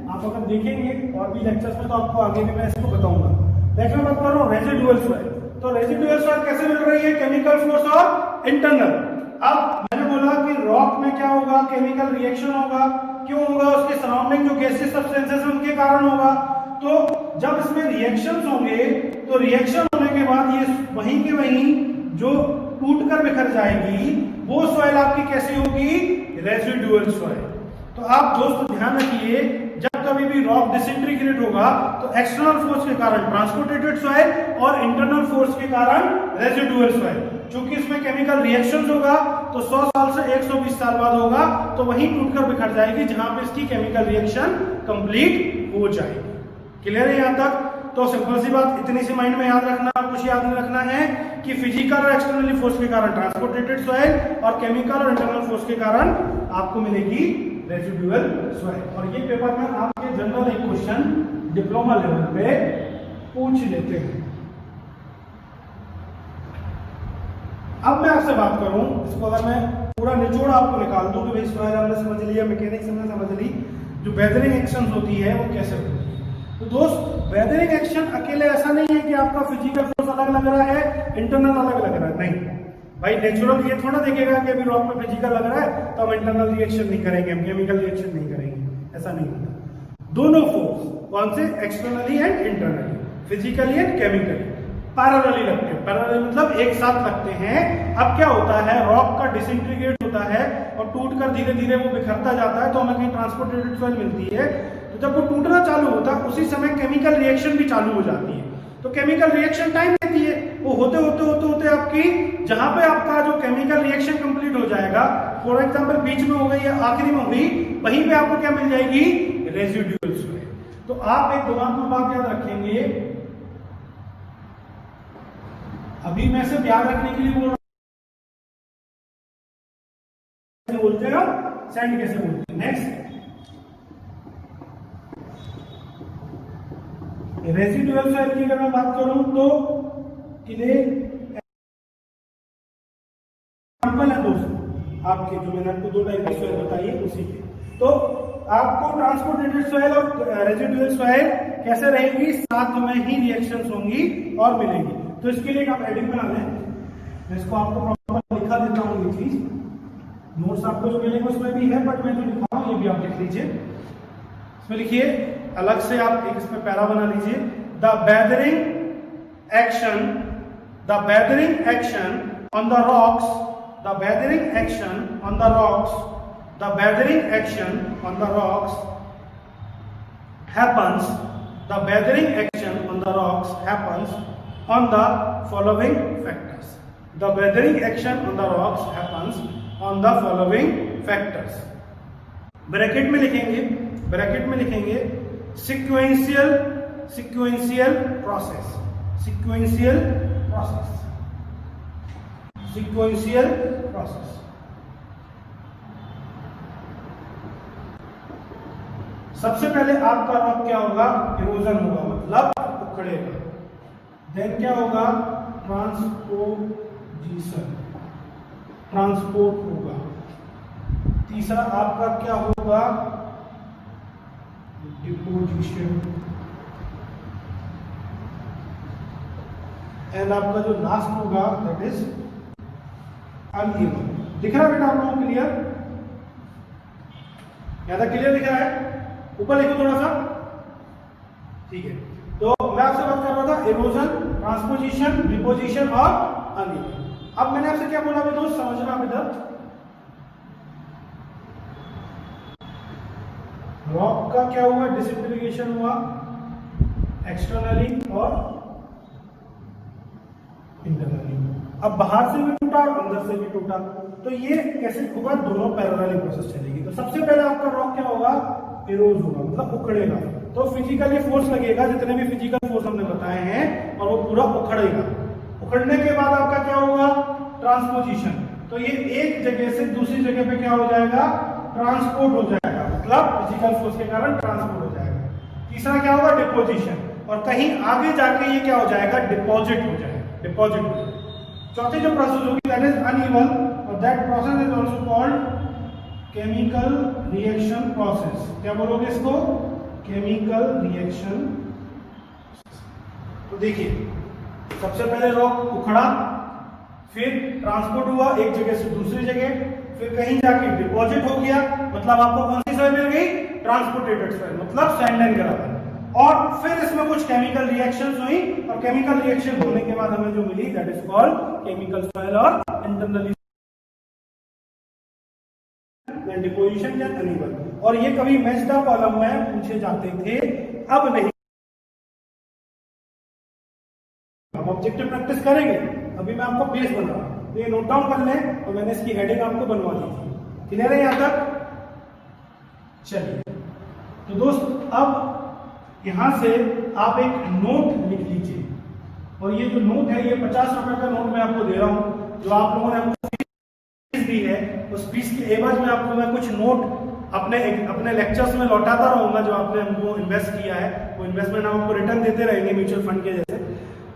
आप अगर देखेंगे और भी लेक्चर्स में तो आपको आगे भी मैं इसको बताऊंगा। देखना बात कर रहा हूं रेजिडुअल सॉइल। तो रेजिडुअल सॉइल कैसे मिल रही है, केमिकल फोर्स और इंटरनल। अब मैंने बोला कि रॉक में क्या होगा, केमिकल रिएक्शन होगा। क्यों होगा, उसके सराउंडिंग जो गैसेस सब्सटेंसेस हैं उनके कारण होगा। तो जब इसमें रिएक्शंस होंगे तो रिएक्शन होने के बाद ये वहीं के वहीं जो टूट कर बिखर जाएगी, वो सॉइल आपकी कैसी होगी, रेजिडुअल सॉइल। तो आप दोस्तों ध्यान रखिए, जब कभी भी रॉक डिसइंटीग्रेट होगा तो एक्सटर्नल फोर्स के कारण ट्रांसपोर्टेटेड सॉइल और इंटरनल फोर्स के कारण रेजिडुअल सॉइल। क्योंकि इसमें केमिकल रिएक्शंस होगा तो 100 साल से 120 साल बाद होगा, तो वहीं टूटकर बिखर जाएगी जहां पे इसकी केमिकल रिएक्शन कंप्लीट हो जाएगी। क्लियर है यहाँ तक? तो सिंपल सी बात, इतनी सी माइंड में याद रखना, कुछ याद नहीं रखना है कि फिजिकल और एक्सटर्नली फोर्स के कारण ट्रांसपोर्टेड सॉइल और केमिकल और इंटरनल फोर्स के कारण आपको मिलेगी रेजिडुअल सॉइल। और ये पेपर में आपके जनरल एक क्वेश्चन डिप्लोमा लेवल पे पूछ लेते हैं। अब मैं आपसे बात करूं, इसको अगर मैं पूरा निचोड़ आपको निकाल दूं कि भाई सॉइल हमने समझ लिया, मैकेनिक्स हमने समझ ली, जो वेदरिंग एक्शन होती है वो कैसे होती है। तो दोस्त, वेदरिंग एक्शन अकेले ऐसा नहीं है कि आपका फिजिकल फोर्स अलग लग रहा है, इंटरनल अलग लग रहा है, नहीं भाई। नेचुरल ये थोड़ा देखेगा कि अभी रॉक में फिजिकल लग रहा है तो हम इंटरनल रिएक्शन नहीं करेंगे, हम केमिकल रिएक्शन नहीं करेंगे, ऐसा नहीं होता। दोनों फोर्स कौन से, externally and internally, physically and chemically parallelly लगते हैं। पैरेलली मतलब एक साथ लगते हैं। अब क्या होता है, रॉक का डिसइंटीग्रेट होता है और टूटकर धीरे धीरे वो बिखरता जाता है, तो हमें कहीं ट्रांसपोर्टेड सॉइल मिलती है। तो जब वो टूटना चालू होता है उसी समय केमिकल रिएक्शन भी चालू हो जाती है। तो केमिकल रिएक्शन टाइम लेती है, वो होते होते होते होते आपकी जहां पे आपका जो केमिकल रिएक्शन कंप्लीट हो जाएगा, फॉर एग्जांपल बीच में हो गई या आखिरी में हुई, वहीं पे आपको क्या मिल जाएगी, रेजिडुअल सॉइल। तो आप एक दिमाग में बात याद रखेंगे, अभी मैं सिर्फ याद रखने के लिए बोल रहा हूं, बोलते हैं सैंड कैसे बोलते हैं। नेक्स्ट, रेजिडुअल सॉइल की अगर मैं बात करूं तो किले एग्जांपल है दोस्तों आपके, जो मैंने आपको दो टाइप की सॉइल बताई है उसी के। तो आपको ट्रांसपोर्टेड सॉइल और रेजिडुअल सॉइल कैसे रहेगी, साथ में ही रिएक्शंस होंगी और मिलेंगी। तो इसके लिए आप हेडिंग बना लें, मैं इसको आपको प्रॉपर लिखा देता हूं। ये चीज नोट्स आपको जो मिलेंगे उसमें भी है, बट मैं जो लिखा हूं ये भी आप लिख लीजिए। इसमें लिखिए अलग से, आप एक इसमें पैरा बना लीजिए, the weathering action, the weathering action on the rocks, the weathering action on the rocks, the weathering action on the rocks happens, the weathering action on the rocks happens on the following factors. The weathering action on the rocks happens on the following factors. Bracket में लिखेंगे, bracket में लिखेंगे sequential, sequential process, sequential process, sequential process. सबसे पहले आपका rock क्या होगा, erosion होगा, मतलब उखड़ेगा। देन क्या होगा, ट्रांसपोजिशन, ट्रांसपोर्ट होगा। तीसरा आपका क्या होगा, डिपोजिशन। एंड आपका जो लास्ट होगा दैट इज अनइवन। दिख रहा है बेटा आप लोगों को क्लियर? क्या था, क्लियर दिख रहा है? ऊपर लिखो थोड़ा सा, ठीक है। तो मैं आपसे बात कर रहा था इरोजन, ट्रांसपोजिशन, डिपोजिशन और अनइवन। अब मैंने आपसे क्या बोला दोस्त, समझना आप इधर, रॉक का क्या हुआ, डिसइंटीग्रेशन हुआ एक्सटर्नली और इंटरनली। अब बाहर से भी टूटा और अंदर से भी टूटा, तो ये कैसे होगा, दोनों पैरेलली प्रोसेस चलेगी। तो सबसे पहले आपका रॉक क्या होगा, इरोज होगा, मतलब उखड़ेगा। तो फिजिकली फोर्स लगेगा, जितने भी फिजिकल फोर्स हमने बताए हैं, और वो पूरा उखड़ेगा। उखड़ने के बाद आपका क्या होगा, ट्रांसपोजिशन। तो ये एक जगह से दूसरी जगह पे क्या हो जाएगा, ट्रांसपोर्ट हो जाएगा, मतलब फिजिकल फोर्स के कारण ट्रांसपोर्ट हो जाएगा। तीसरा क्या होगा, डिपोजिशन, और कहीं आगे जाके ये क्या हो जाएगा, डिपॉजिट हो जाएगा, डिपॉजिट हो जाएगा। चौथी जो प्रोसेस होगी दैट इज अनइवन, और that process is also called chemical reaction process. क्या बोलोगे इसको, केमिकल रिएक्शन। तो देखिए सबसे पहले रॉक उखड़ा, फिर ट्रांसपोर्ट हुआ एक जगह से दूसरी जगह, फिर कहीं जाके डिपॉजिट हो गया, मतलब आपको कौन सी सॉइल मिल गई, ट्रांसपोर्टेड सॉइल, मतलब सैंड एंड ग्रेवल। और फिर इसमें कुछ केमिकल रिएक्शंस हुई, और केमिकल रिएक्शन होने के बाद हमें जो मिली that is called chemical soil और इंटरनली डिपोजिशन या अनइवन। और ये कभी मैच द कॉलम में पूछे जाते थे, अब नहीं। हम ऑब्जेक्टिव प्रैक्टिस करेंगे, अभी मैं आपको बेस बना रहा हूं, तो ये नोट डाउन कर लें, और मैंने इसकी हेडिंग आपको बनवा दी थी। क्लियर है यहां तक? चलिए तो दोस्त, अब यहां से आप एक नोट लिख लीजिए, और ये जो नोट है ये 50 रुपए का नोट मैं आपको दे रहा हूं, जो आप लोगों ने हमको फीस दी है, उस फीस के एवज में आपको मैं कुछ नोट अपने लेक्चर्स में लौटाता रहूंगा। जो आपने हमको इन्वेस्ट किया है वो इन्वेस्टमेंट हम आपको रिटर्न देते रहेंगे म्यूचुअल फंड के जैसे।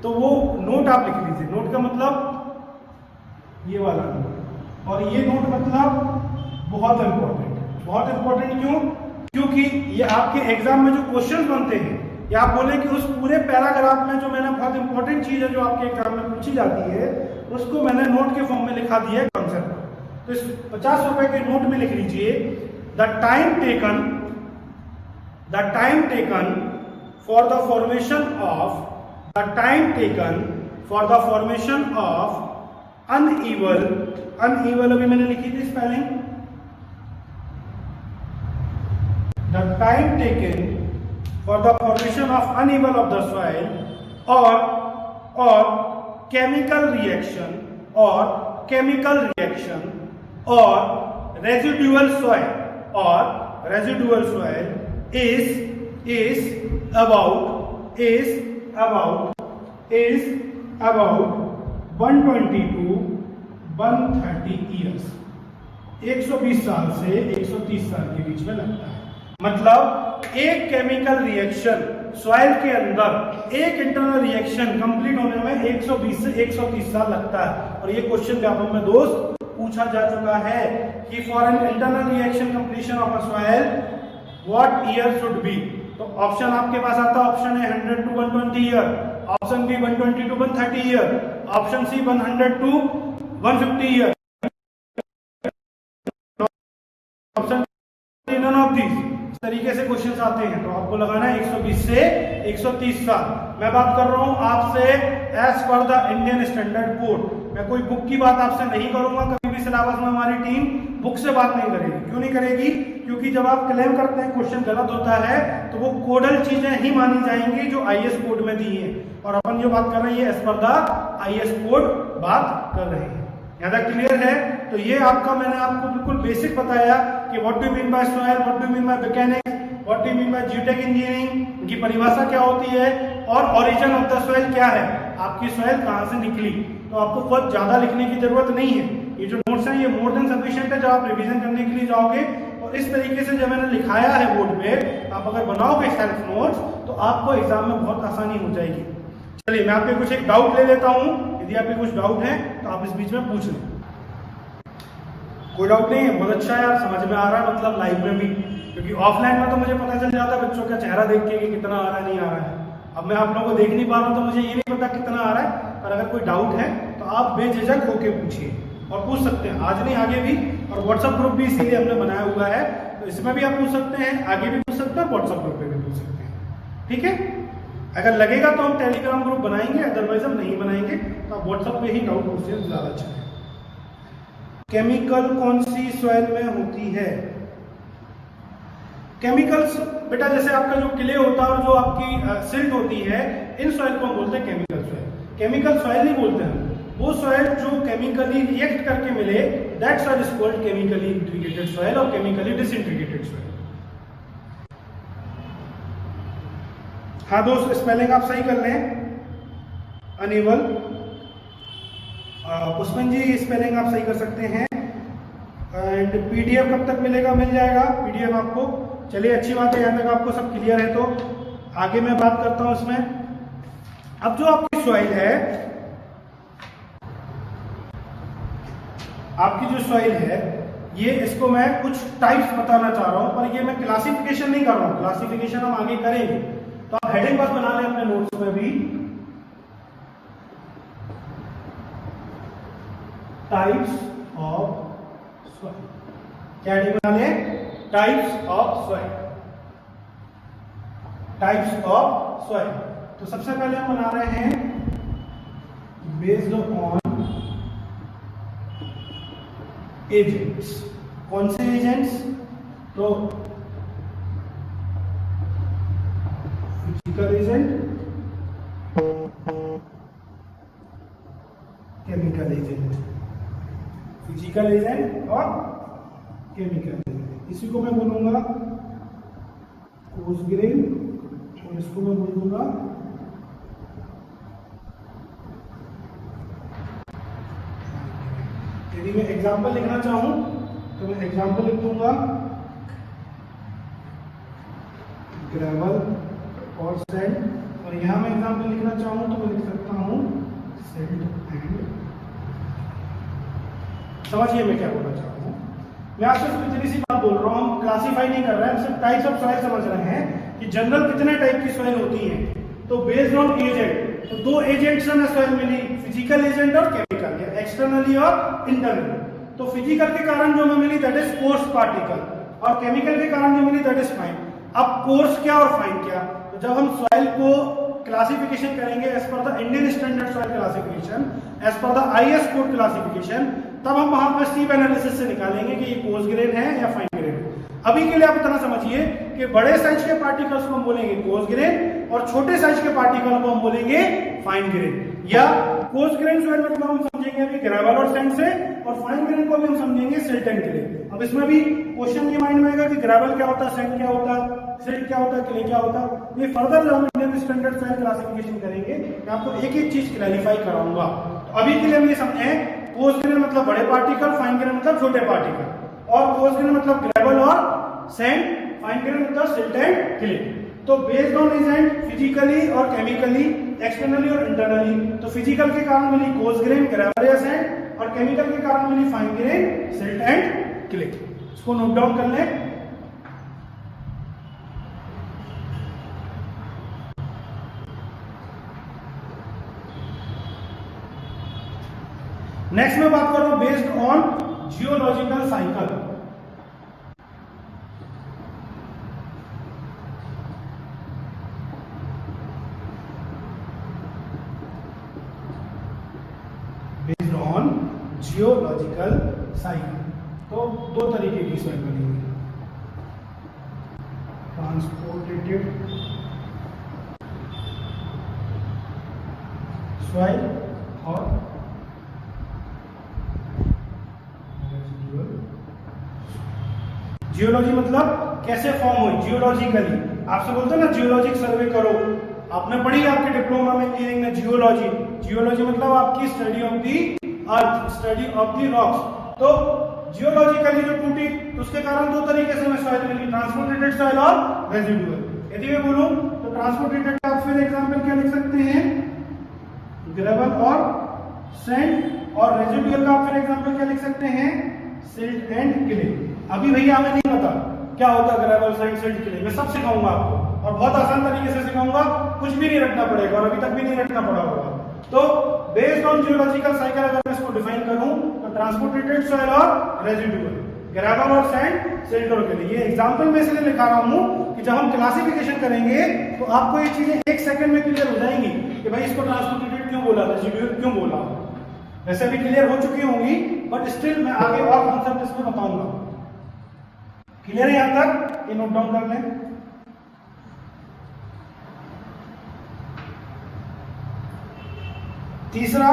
तो वो नोट आप लिख लीजिए। नोट का मतलब ये वाला नोट, और ये नोट मतलब बहुत इंपॉर्टेंट क्यों? क्योंकि ये आपके एग्जाम में जो क्वेश्चन बनते हैं, या आप बोले कि उस पूरे पैराग्राफ में जो मैंने बहुत इंपॉर्टेंट चीज है जो आपके एग्जाम में पूछी जाती है, उसको मैंने नोट के फॉर्म में लिखा दिया है कॉन्सेप्ट। तो इस 50 रुपए के नोट में लिख लीजिए the time taken for the formation of uneven अभी मैंने लिखी थी spelling, the time taken for the formation of uneven of the soil or chemical reaction or residual soil is about 120 to 130 years, 120 साल से 130 साल के बीच में लगता है। मतलब एक केमिकल रिएक्शन सॉइल के अंदर, एक इंटरनल रिएक्शन कंप्लीट होने में 120 से 130 साल लगता है। और ये क्वेश्चन पेपर में दोस्त पूछा जा चुका है कि for an internal reaction completion of a soil what year should be. तो ऑप्शन आपके पास आता है, option A 100 to 120 year, option B 120 to 130 year, option C 100 to 150 year, option D none of these. इस तरीके से क्वेश्चंस आते हैं। तो आपको लगाना है 120 से 130 साल। मैं बात कर रहा हूं आपसे as per the Indian standard code. मैं कोई बुक की बात आपसे नहीं करूंगा। कभी भी सिलेबस में हमारी टीम बुक से बात नहीं करेगी। क्यों नहीं करेगी? क्योंकि जब आप क्लेम करते हैं क्वेश्चन गलत होता है तो वो कोडल चीजें ही मानी जाएंगी जो आईएएस कोड में दी है, और अपन जो बात कर रहे हैं as per the IAS code बात कर रहे हैं। यहाँ तक क्लियर है? तो ये आपका मैंने आपको बिल्कुल बेसिक बताया कि what do mean by soil, what do mean by mechanics, what do mean by geotech engineering, इनकी परिभाषा क्या होती है, और ओरिजिन ऑफ द सॉइल क्या है, आपकी सॉइल कहां से निकली। तो आपको बहुत ज्यादा लिखने की जरूरत नहीं है। ये जो नोट्स हैं ये मोर देन सफिशिएंट है जब आप रिवीजन करने के लिए जाओगे। और इस तरीके से जब मैंने लिखाया है बोर्ड पे, आप अगर बनाओगे सेल्फ नोट्स तो आपको एग्जाम में बहुत आसानी हो जाएगी। चलिए मैं आपके कुछ एक डाउट ले लेता हूं। यदि आपके कुछ डाउट है तो आप इस बीच में पूछ लें। कोई डाउट नहीं है? बहुत अच्छा यार, समझ में आ रहा है। मतलब लाइव में भी, क्योंकि ऑफलाइन में तो मुझे पता चल जाता है बच्चों का चेहरा देख के कि कितना आ रहा है नहीं आ रहा है। अब मैं आप लोगों को देख नहीं पा रहा हूं तो मुझे ये नहीं पता कितना आ रहा है। पर अगर कोई डाउट है तो आप बेझिझक होके पूछिए और पूछ सकते हैं, आज नहीं आगे भी। और व्हाट्सएप ग्रुप भी इसीलिए हमने बनाया हुआ है, तो इसमें भी आप पूछ सकते हैं, आगे भी पूछ सकते हैं, व्हाट्सएप ग्रुप पे भी पूछ सकते हैं। ठीक है? अगर लगेगा तो हम टेलीग्राम ग्रुप बनाएंगे, अदरवाइज हम नहीं बनाएंगे। तो आप व्हाट्सएप पे ही डाउट पूछिए, ज्यादा अच्छा है। केमिकल कौन सी सॉइल में होती है? केमिकल्स बेटा जैसे आपका जो क्ले होता है और जो आपकी सिल्ट होती है, इन सॉइल को हम बोलते हैं केमिकल सॉइल। केमिकल सॉइल नहीं बोलते हैं वो सॉइल जो केमिकली रिएक्ट करके मिले, that soil is called chemically integrated soil और केमिकली डिसइंटीग्रेटेड सॉइल। हाँ दोस्त, स्पेलिंग आप सही कर लें। अनेबल, पुष्पन जी स्पेलिंग आप सही कर सकते हैं। एंड पीडीएफ कब तक मिलेगा? मिल जाएगा पीडीएफ आपको। चलिए अच्छी बात है, यहाँ तक आपको सब क्लियर है। तो आगे मैं बात करता हूं इसमें। अब जो आपकी सॉइल है, आपकी जो सॉइल है ये, इसको मैं कुछ टाइप्स बताना चाह रहा हूं, पर ये मैं क्लासिफिकेशन नहीं कर रहा हूं। क्लासिफिकेशन हम आगे करेंगे। तो आप हेडिंग बस बना लें अपने नोट्स में भी, टाइप्स ऑफ सॉइल। क्या हेडिंग बना लें? Types of soil. Types of soil. तो सबसे पहले हम बना रहे हैं बेस्ड ऑन एजेंट्स। कौन से एजेंट्स? तो physical agent, chemical agent. Physical agent और केमिकल एजेंट। इसी को मैं बोलूंगा कोसग्रेन तो इसको मैं बोल दूंगा यदि मैं एग्जाम्पल लिखना चाहूं तो मैं एग्जाम्पल लिख दूंगा ग्रेवल और सैंड, और यहां मैं एग्जाम्पल लिखना चाहूं तो मैं लिख सकता हूं सैंड एंड। समझिए मैं क्या बोलना चाहता हूं। मैं आपसे इतनी सी बात बोल रहा हूं, हम क्लासीफाई नहीं कर रहे हैं, सिर्फ टाइप्स ऑफ सॉइल समझ रहे हैं कि जनरल कितने टाइप की सॉइल होती है। तो बेस्ड ऑन एजेंट, तो दो एजेंट से हमें सॉइल मिली, फिजिकल एजेंट और केमिकल, या एक्सटर्नली और इंटरनली। तो फिजिकल के कारण जो हमें मिली दैट इज कोर्स पार्टिकल, और केमिकल के कारण जो मिली दैट इज फाइन। अब कोर्स क्या और फाइन क्या, तो जब हम सॉइल को क्लासिफिकेशन करेंगे as per the Indian standard soil classification, as per the IS code classification, तब हम वहां पर स्टीप एनालिसिस से निकालेंगे कि ये कोर्स ग्रेन है या फाइन ग्रेन है। अभी के लिए आप इतना समझिए कि बड़े साइज के पार्टिकल्स को हम बोलेंगे कोर्स ग्रेन, और छोटे साइज के पार्टिकल को हम बोलेंगे फाइन ग्रेन। या कोर्स ग्रेन सॉइल मतलब हम समझेंगे अभी ग्रेवल और सैंड से, और फाइन ग्रेन को भी हम समझेंगे सिल्ट एंड क्ले। अब इसमें भी क्वेश्चन ये माइंड में आएगा कि ग्रेवल क्या होता है, सैंड क्या होता है, सिल्ट क्या होता है, क्ले क्या होता है। ये फर्दर जब हम इंडियन स्टैंडर्ड सॉइल क्लासिफिकेशन करेंगे मैं आपको एक एक चीज क्लैरिफाई कराऊंगा। तो अभी के लिए हम ये समझे कोर्स ग्रेन मतलब बड़े पार्टिकल, फाइन ग्रेन मतलब छोटे पार्टिकल, और कोर्स ग्रेन मतलब ग्रेवल और सैंड, फाइन ग्रेन मतलब सिल्ट एंड क्ले। तो बेस्ड ऑन एजेंट फिजिकली और केमिकली, एक्सटर्नली और इंटरनली, तो फिजिकल के कारण मिली कोर्स ग्रेन, ग्रेवल या सैंड, और केमिकल के कारण मिली fine grain, silt and clay. इसको नोट डाउन कर लें। नेक्स्ट मैं बात कर रहा हूं based on geological cycle. Based on geological cycle, तो दो तरीके की सॉइल बनेगी, ट्रांसपोर्टेटेड सॉइल और जियोलॉजी मतलब कैसे फॉर्म हुई, जियोलॉजिकली। आपसे बोलते हैं ना जियोलॉजिक सर्वे करो, आपने पढ़ी आपके डिप्लोमा में इंजीनियरिंग में जियोलॉजी। जियोलॉजी मतलब आपकी study of the earth, study of the rocks. तो जियोलॉजिकली जो टूटी तो उसके कारण दो तरीके से हमें सॉइल मिली, ट्रांसपोर्टेटेड सॉइल और रेजिडुअल। यदि मैं बोलूं तो ट्रांसपोर्टेटेड का आप फिर एग्जांपल क्या लिख सकते हैं, ग्रेवल और सैंड, और रेजिडुअल का आप फिर एग्जांपल क्या लिख सकते हैं, सिल्ट एंड क्ले। अभी भैया हमें नहीं पता क्या होता है ग्रेवल, सैंड, सिल्ट, क्ले, मैं सब सिखाऊंगा आपको, और बहुत आसान तरीके से सिखाऊंगा, कुछ भी नहीं रखना पड़ेगा, और अभी तक भी नहीं रखना पड़ा होगा। तो बेस्ड ऑन जियोलॉजिकल साइकिल अगर मैं इसको डिफाइन करूं तो ट्रांसपोर्टेटेड सॉइल और रेजिडुअल, ग्रेवल और सैंड, सिल्ट और क्ले। ये एग्जांपल में इसलिए लिखा रहा हूं कि जब हम क्लासिफिकेशन करेंगे तो आपको ये चीजें एक सेकंड में क्लियर हो जाएंगी कि भाई इसको ट्रांसपोर्टेटेड क्यों बोला, रेजिडुअल क्यों बोला। वैसे भी क्लियर हो चुकी होंगी, बट स्टिल मैं आगे और कॉन्सेप्ट इसमें बताऊंगा। क्लियर है यहां तक, ये नोट डाउन कर लें। तीसरा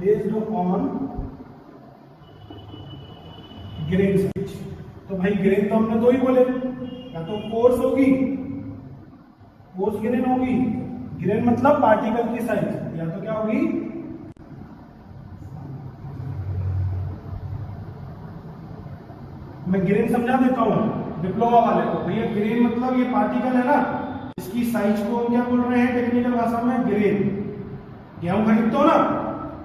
बेस्ड ऑन ग्रेन साइज। तो भाई ग्रेन तो हमने दो ही बोले, या तो कोर्स होगी, कोर्स ग्रेन होगी, ग्रेन मतलब पार्टिकल की साइज, या तो क्या होगी, मैं ग्रेन समझा देता हूं डिप्लोमा वाले को। भैया ग्रेन मतलब ये पार्टिकल है ना, इसकी साइज को हम क्या बोल रहे हैं टेक्निकल भाषा में, ग्रेन। गेहूं खरीदते हो ना,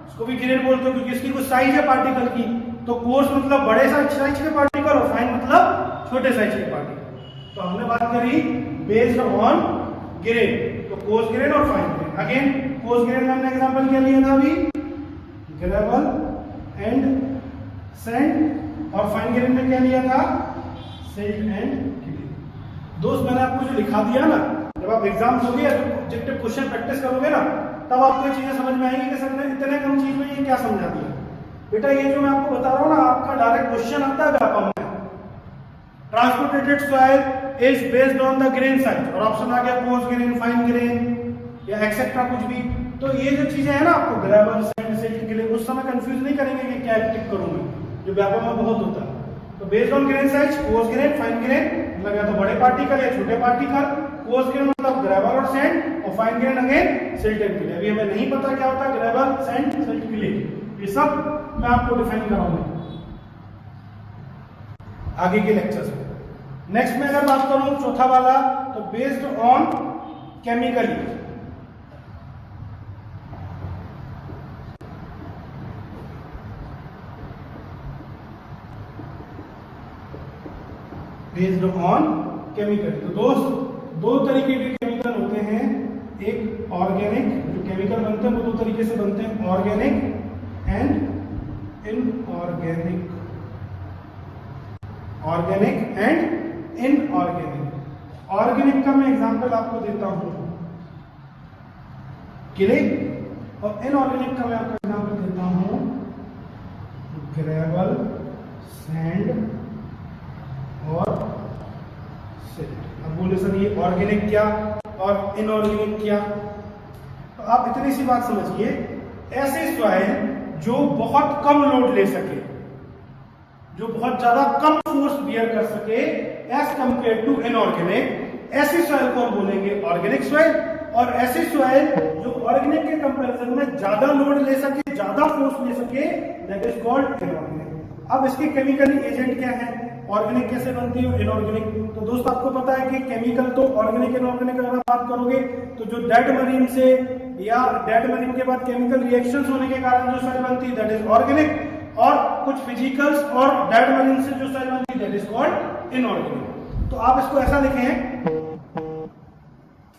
इसको भी ग्रेन बोलते हो क्योंकि इसकी कुछ साइज है पार्टिकल की। तो कोर्स मतलब बड़े साइज के पार्टिकल, और फाइन मतलब छोटे साइज के पार्टिकल। तो हमने बात करी बेस्ड ऑन ग्रेन, तो कोर्स ग्रेन और fine grain. Again coarse grain में हमने एग्जांपल क्या लिया था अभी, ग्रेवल एंड सैंड, और फाइन ग्रेन में क्या लिया था, सिल्ट एंड क्ले। दोस्त मैंने आपको जो लिखा दिया ना, जब आप एग्जाम दोगे या ऑब्जेक्टिव क्वेश्चन प्रैक्टिस करोगे ना, तब आपको ये चीजें समझ में आएंगी कि सर ने इतने कम चीज में ये क्या समझा दिया। बेटा ये जो मैं आपको बता रहा हूँ ना, आपका डायरेक्ट क्वेश्चन आता है व्यापम में, transported soil is based on the grain size, और ऑप्शन आ गया कोर्स ग्रेन, फाइन ग्रेन या एक्सेट्रा कुछ भी। तो ये जो चीजें है ना आपको ग्रेवल, सैंड, सिल्ट, क्ले, उस समय कंफ्यूज नहीं करेंगे कि क्या टिक करूं मैं, जो व्यापक में बहुत होता है। तो based on grain size course grain, fine grain मतलब या तो बड़े पार्टिकल या छोटे पार्टिकल, कोर्स ग्रेन मतलब ग्रेवल और सैंड, और fine grain again silt and clay. अभी हमें नहीं पता क्या होता है ग्रेवल, सैंड, सिल्ट, क्ले, ये सब मैं आपको डिफाइन कराऊंगा आगे के लेक्चर्स में। नेक्स्ट में अगर बात करूं चौथा वाला, तो based on chemically, based on chemical. तो दोस्त दो तरीके के केमिकल होते हैं, एक ऑर्गेनिक, जो केमिकल बनते हैं वो दो तरीके से बनते हैं, organic and inorganic, organic and inorganic. Organic का मैं एग्जांपल आपको देता हूं क्लियर, और इनऑर्गेनिक का मैं आपको एग्जांपल देता हूं ग्रेवल, सैंड और सिल्ट। अब बोले सर ये ऑर्गेनिक क्या और इनऑर्गेनिक क्या, तो आप इतनी सी बात समझिए, ऐसे सॉइल जो बहुत कम लोड ले सके, जो बहुत ज्यादा कम फोर्स बियर कर सके एज कंपेयर टू इनऑर्गेनिक, ऐसी सॉइल को हम बोलेंगे ऑर्गेनिक सॉइल। और ऐसी सॉइल जो ऑर्गेनिक के कंपैरिजन में ज्यादा लोड ले सके, ज्यादा फोर्स ले सके, दैट इज कॉल्ड इनऑर्गेनिक। अब इसके केमिकल एजेंट क्या है, ऑर्गेनिक कैसे बनती है, इनऑर्गेनिक। तो दोस्त आपको पता है कि केमिकल तो ऑर्गेनिक इनऑर्गेनिक अगर बात करोगे तो जो डेड मरीन से या डेड मरीन के बाद केमिकल रिएक्शंस होने के कारण जो सॉइल बनती है दैट इज ऑर्गेनिक, और कुछ फिजिकल्स और डेड मरीन से जो सॉइल बनती है दैट इज कॉल्ड इनऑर्गेनिक। तो आप इसको ऐसा लिखें,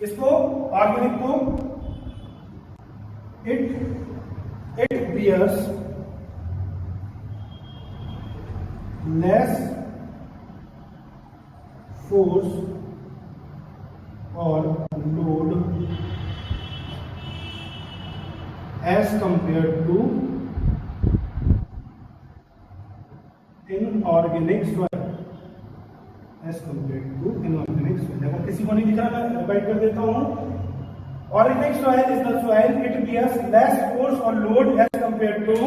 इसको ऑर्गेनिक को इट बियर्स लेस फोर्स और load as compare to inorganic soil, as compare to inorganic soil. अगर किसी को नहीं दिख रहा मैं रिपीट कर देता हूं, organic soil is the soil it bears less force और load as compare to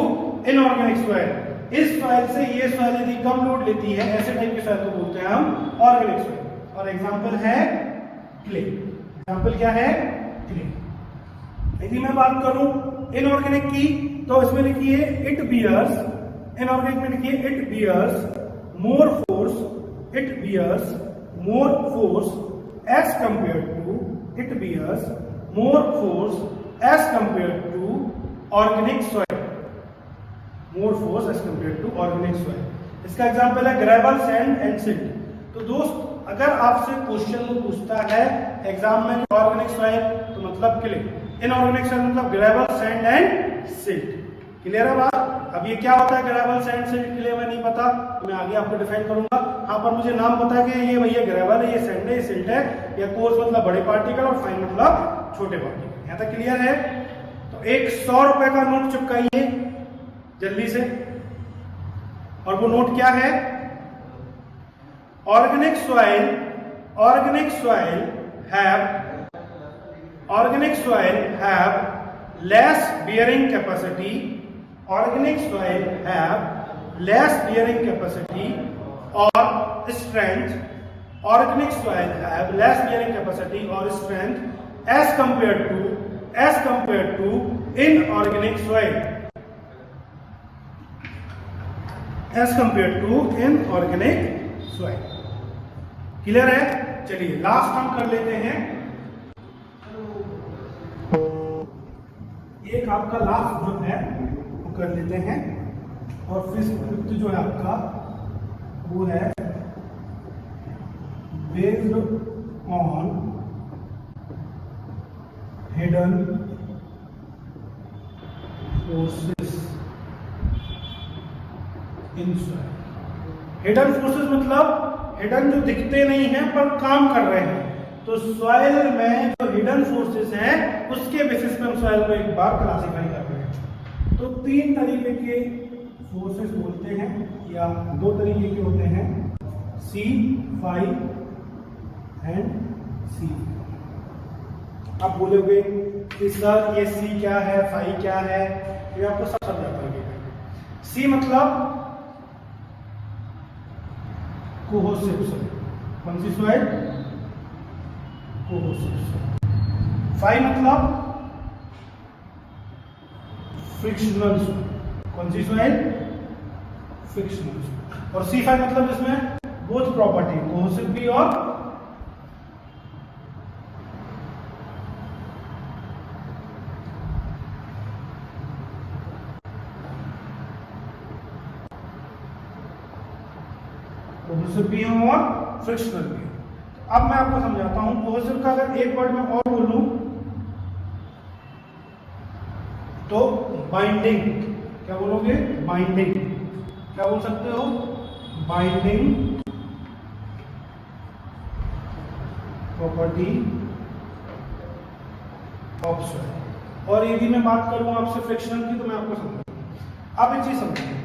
inorganic soil. इस सॉइल से ये सॉइल यदि कम लोड लेती है, ऐसे टाइप की सॉइल को बोलते हैं हम ऑर्गेनिक सॉइल। और एग्जांपल है क्ले, एग्जांपल क्या है क्ले। यदि मैं बात करूं इनऑर्गेनिक की, तो इसमें लिखिए इट बियर्स, इनऑर्गेनिक में लिखिए it bears more force, it bears more force as compare to, it bears more force as compare to organic soil, more force as compare to organic soil. इसका example है gravel, sand and silt. तो दोस्त अगर आपसे question पूछता है exam में organic soil तो मतलब क्ले, इनऑर्गेनिक सॉइल मतलब gravel, sand and silt. Clear है बात। अब ये क्या होता है ग्रेवल, सैंड, सिल्ट, क्ले में नहीं पता, तो मैं आगे आपको डिफाइन करूंगा। यहाँ पर मुझे नाम पता है कि ये भैया ग्रेवल है, ये सैंड है, ये सिल्ट है, या कोर्स मतलब बड़े पार्टिकल और फाइन मतलब छोटे पार्टिकल। यहाँ तक क्लियर है। तो एक 100 रुपए का नोट चिपकाइए जल्दी से, और वो नोट क्या है, organic soil, organic soil have less bearing capacity, organic soil have less bearing capacity और strength, organic soil have less bearing capacity और strength as compare to inorganic soil, as compare to inorganic soil. Clear है। चलिए last हम कर लेते हैं, एक आपका लास्ट जो है वो कर लेते हैं, और फिफ्थ जो है आपका वो है based on hidden forces in soil. Hidden forces मतलब हिडन जो दिखते नहीं हैं पर काम कर रहे हैं। तो सॉइल में जो हिडन फोर्सेस हैं उसके बेसिस पर हम सॉइल को एक बार क्लासिफाई कर रहे हैं। तो 3 तरीके के फोर्सेस बोलते हैं, या 2 तरीके के होते हैं, सी, फाई एंड सी। आप बोलोगे कि सर ये सी क्या है, फाई क्या है, ये आपको सब समझा पाएंगे। सी मतलब कोहोसिव सॉइल। कौन सी सॉइल? कोहोसिव सॉइल। फाई मतलब फ्रिक्शनल सॉइल। कौन सी सॉइल? Frictional soil. और C5 मतलब इसमें बोथ प्रॉपर्टी, कोहोसिव भी और कोहोसिव भी हो और फ्रिक्शनल भी हो। अब मैं आपको समझाता हूं कोहोसिव का अगर एक वर्ड में और बोलूं तो बाइंडिंग। क्या बोलोगे? बाइंडिंग। क्या बोल सकते हो? Binding property of soil. और यदि मैं बात करूं आपसे फ्रिक्शनल की तो मैं आपको समझाऊंगा। आप एक चीज समझिए,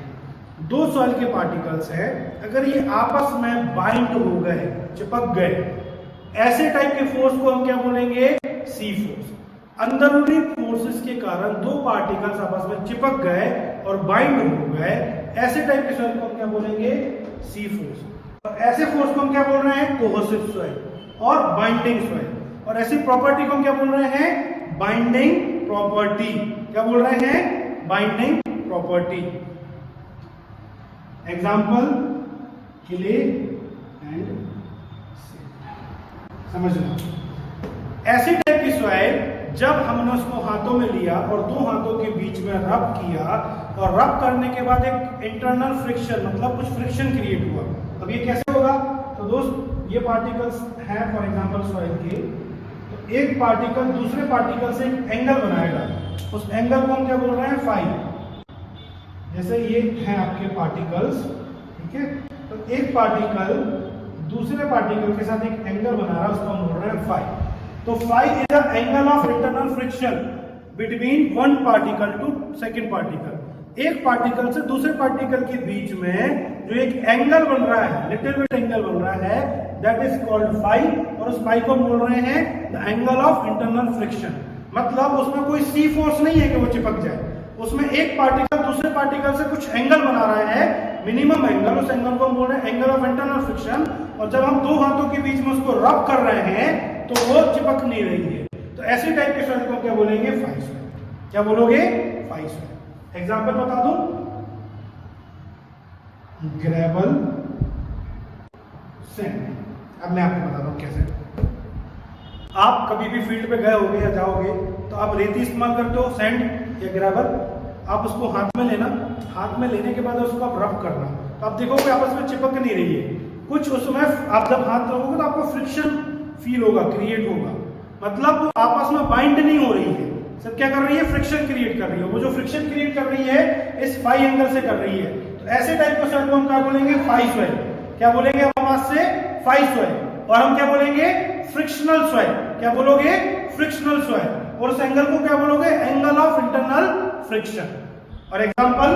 दो सॉइल के पार्टिकल्स हैं, अगर ये आपस में बाइंड हो गए, चिपक गए, ऐसे टाइप के फोर्स को हम क्या बोलेंगे? सी फोर्स। अंदरूनी फोर्सेस के कारण दो पार्टिकल्स आपस में चिपक गए और बाइंड हो गए, ऐसे टाइप के सॉइल को हम क्या बोलेंगे? सी फोर्स। और ऐसे फोर्स को हम क्या बोल रहे हैं? कोहेसिव सॉइल और बाइंडिंग सॉइल। और ऐसी प्रॉपर्टी को हम क्या बोल रहे हैं? Binding property. क्या बोल रहे हैं? Binding property. Example clay and समझना। ऐसी टाइप की सॉइल जब हमने उसको हाथों में लिया और दो हाथों के बीच में रब किया और रब करने के बाद एक इंटरनल फ्रिक्शन मतलब कुछ फ्रिक्शन क्रिएट हुआ, अब ये कैसे होगा? तो दोस्त ये पार्टिकल्स हैं फॉर एग्जांपल सॉइल के, तो एक पार्टिकल दूसरे पार्टिकल से एक एंगल बनाएगा, उस एंगल को हम क्या बोल रहे हैं? फाई। जैसे ये हैं आपके पार्टिकल्स, ठीक है, तो एक पार्टिकल दूसरे पार्टिकल के साथ एक एंगल बना रहा है, उसको हम बोल रहे हैं फाई। तो phi is the angle of internal friction between one particle to second particle. एक पार्टिकल से दूसरे पार्टिकल के बीच में जो एक एंगल बन रहा है, लिटिल बिट एंगल बन रहा है, दैट इज कॉल्ड फाई। और उस फाई को बोल रहे हैं the angle of internal friction. मतलब उसमें कोई सी फोर्स नहीं है कि वो चिपक जाए, उसमें एक पार्टिकल दूसरे पार्टिकल से कुछ एंगल बना रहा है, मिनिमम एंगल, उस एंगल को हम बोल रहे हैं एंगल ऑफ इंटरनल फ्रिक्शन। और जब हम दो हाथों के बीच में उसको रब कर रहे हैं तो वो चिपक नहीं रही है। तो ऐसी टाइप के सॉइल को क्या बोलेंगे? Phi soil. क्या बोलोगे? Phi soil. एग्जांपल बता दूं, ग्रेवल सैंड। अब मैं आपको बता दूं कैसे। आप कभी भी फील्ड पे गए होगे या जाओगे तो आप रेती इस्तेमाल करते हो, सैंड या ग्रेवल। आप उसको हाथ में लेना, हाथ में लेने के बाद उसको आप रब करना, तो आप देखोगे आपस में चिपक नहीं रही है कुछ। उसमें आप जब हाथ लगोगे तो आपको फ्रिक्शन फील होगा, क्रिएट होगा, मतलब वो आपस में बाइंड नहीं हो रही है, सब क्या कर रही है? फ्रिक्शन क्रिएट कर रही है। वो जो फ्रिक्शन क्रिएट कर रही है इस फाई एंगल से कर रही है। तो ऐसे टाइप के सॉइल को हम क्या बोलेंगे? Phi soil. क्या बोलेंगे हम आज से? Phi soil. और हम क्या बोलेंगे? Frictional soil. क्या बोलोगे? Frictional soil. और उस एंगल को क्या बोलोगे? Angle of internal friction. और एग्जांपल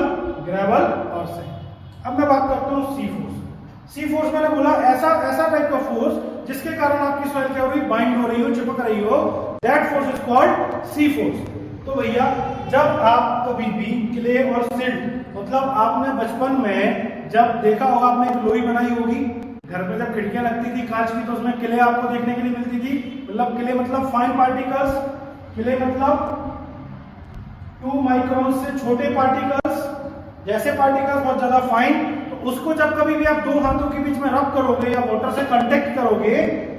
ग्रेवल और सैंड। अब मैं बात करता हूं सी फोर्स। सी फोर्स मैंने बोला ऐसा टाइप का फोर्स जिसके कारण आपकी सॉइल क्या हो रही? बाइंड हो रही हो, चिपक रही हो, that force is called C force. तो भैया जब आप कभी भी क्ले और सिल्ट, मतलब आपने बचपन में जब देखा होगा, आपने एक लोई बनाई होगी घर पे, जब खिड़कियां लगती थी कांच की तो उसमें क्ले आपको देखने के लिए मिलती थी। मतलब क्ले मतलब फाइन पार्टिकल्स, क्ले मतलब 2 माइक्रोन से छोटे पार्टिकल्स, जैसे पार्टिकल्स बहुत ज्यादा फाइन। तो उसको जब कभी भी आप दो हाथों के बीच में रब करोगे या वाटर से कांटेक्ट करोगे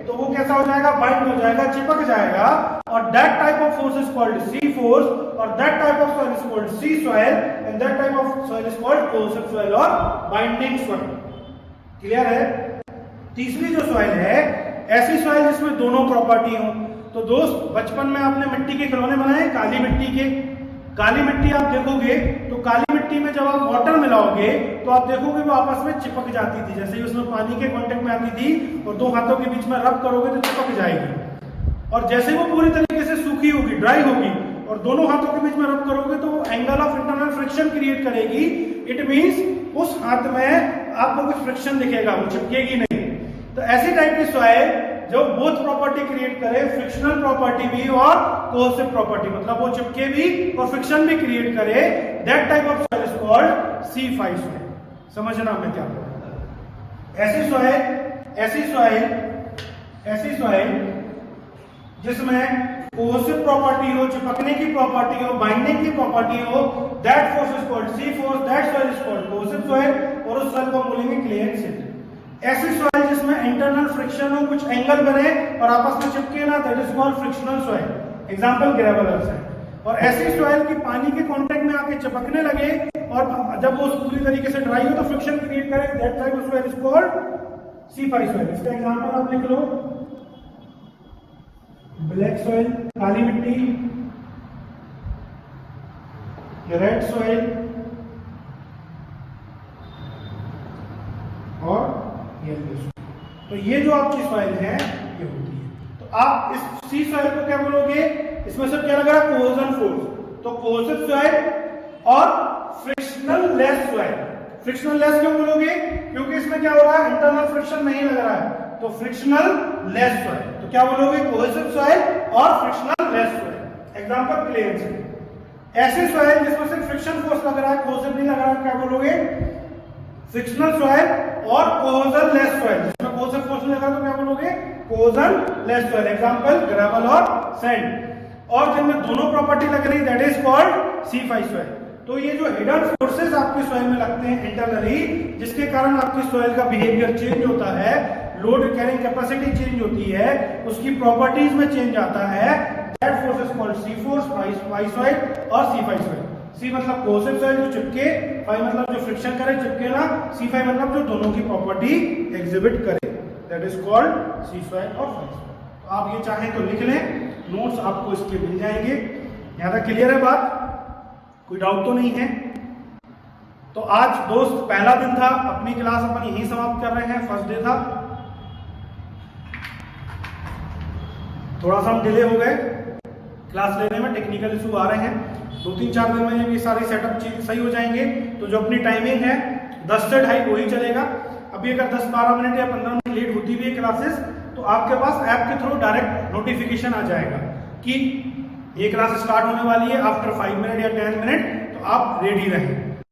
तो वो कैसा हो जाएगा? बाइंड हो जाएगा, चिपक जाएगा। और that type of force is called C force, और that type of soil is called C soil, and that type of soil is called cohesive soil और बाइंडिंग सॉइल। क्लियर है? तीसरी जो सॉइल है, ऐसी सॉइल जिसमें दोनों प्रॉपर्टी हो। तो दोस्त बचपन में आपने मिट्टी के खिलौने बनाए, काली मिट्टी के। काली मिट्टी आप देखोगे तो काली मिट्टी में जब आप वाटर मिलाओगे तो आप देखोगे वो आपस में चिपक जाती थी, जैसे ही उसमें पानी के कांटेक्ट में आती थी और दो हाथों के बीच में रब करोगे तो चिपक जाएगी। और जैसे वो पूरी तरीके से सूखी होगी, ड्राई होगी, और दोनों हाथों के बीच में रब करोगे तो वो angle of internal friction create करेगी। इट मींस उस हाथ में आपको कुछ फ्रिक्शन दिखेगा, वो चिपकेगी नहीं। तो ऐसी टाइप की सॉइल जो बोथ प्रॉपर्टी क्रिएट करे, फ्रिक्शनल प्रॉपर्टी भी और कोहेसिव प्रॉपर्टी, मतलब वो चिपके भी और फ्रिक्शन भी क्रिएट करे, that type of soil is called C5 soil. समझना मैं क्या बोल रहा हूं? ऐसी सॉइल जिसमें कोहेसिव प्रॉपर्टी हो, चिपकने की प्रॉपर्टी हो, बाइंडिंग की प्रॉपर्टी हो, that force is called C force, that soil is called cohesive soil, और उस सॉइल को बोलेंगे क्ले एंड सिल्ट। ऐसी सॉइल जिसमें इंटरनल फ्रिक्शन हो, कुछ एंगल बने और आपस में चिपके ना, that is called frictional soil, example gravel earth है। और ऐसी सॉइल की पानी के कांटेक्ट में आके चिपकने लगे और जब वो पूरी तरीके से ड्राई हो तो फ्रिक्शन क्रिएट करे, that type of soil is called C5 soil. इसका एग्जांपल आप लिख लो, ब्लैक सॉइल काली मिट्टी, रेड सॉइल और येलो सॉइल। तो ये जो आपकी सॉइल है ये होती है। तो आप इस सी सॉइल को क्या बोलोगे, इसमें सब क्या लग रहा है, कोहेजन फोर्स। तो कोहेसिव सॉइल और frictional less soil. Frictional less क्यों बोलोगे, क्योंकि इसमें क्या हो रहा है, इंटरनल फ्रिक्शन नहीं लग रहा है, तो फ्रिक्शनल लेस सॉइल। तो क्या बोलोगे, कोहेसिव सॉइल और frictional less soil. Example clay and silt. ऐसी सॉइल जिसमें सिर्फ फ्रिक्शन फोर्स लग रहा है, कोहेसिव नहीं लग रहा है, क्या बोलोगे, फ्रिक्शनल सॉइल और कोहेजन लेस सॉइल। जिसमें कोहेसिव फोर्स नहीं लगा तो क्या बोलोगे, cohesion less soil, example gravel और सैंड। और जिनमें दोनों प्रॉपर्टी लग रही, that is called C5 soil. तो ये जो हिडन फोर्सेस आपकी सॉइल में लगते हैं इंटरनली, जिसके कारण आपकी सॉइल का बिहेवियर चेंज होता है, लोड कैरिंग कैपेसिटी चेंज होती है, उसकी प्रॉपर्टीज में चेंज आता है, that force is called C force, Y soil और C5 सॉइल। C मतलब कोहेसिव सॉइल जो चिपके, Y मतलब जो फ्रिक्शन करे, चिपके ना, C5 मतलब जो दोनों की प्रॉपर्टी एग्जिबिट करे, that is called C soil और Y सॉइल। तो आप ये चाहें तो लिख लें, नोट्स आपको इसके मिल जाएंगे। यहां तक क्लियर है बात, कोई डाउट तो नहीं है? तो आज दोस्त पहला दिन था, अपनी क्लास अपन यहीं समाप्त कर रहे हैं, फर्स्ट डे था। थोड़ा सा हम डिले हो गए क्लास लेने में, टेक्निकल इशू आ रहे हैं। 2-3-4 दिन में ये सारे सेटअप चीज सही हो जाएंगे। तो जो अपनी टाइमिंग है 10 से 2:30 वही चलेगा। अभी अगर 10-12 मिनट या 15 मिनट लेट होती भी है क्लासेस, तो आपके पास ऐप के थ्रू डायरेक्ट नोटिफिकेशन आ जाएगा कि ये क्लास स्टार्ट होने वाली है आफ्टर 5 मिनट या 10 मिनट, तो आप रेडी रहें।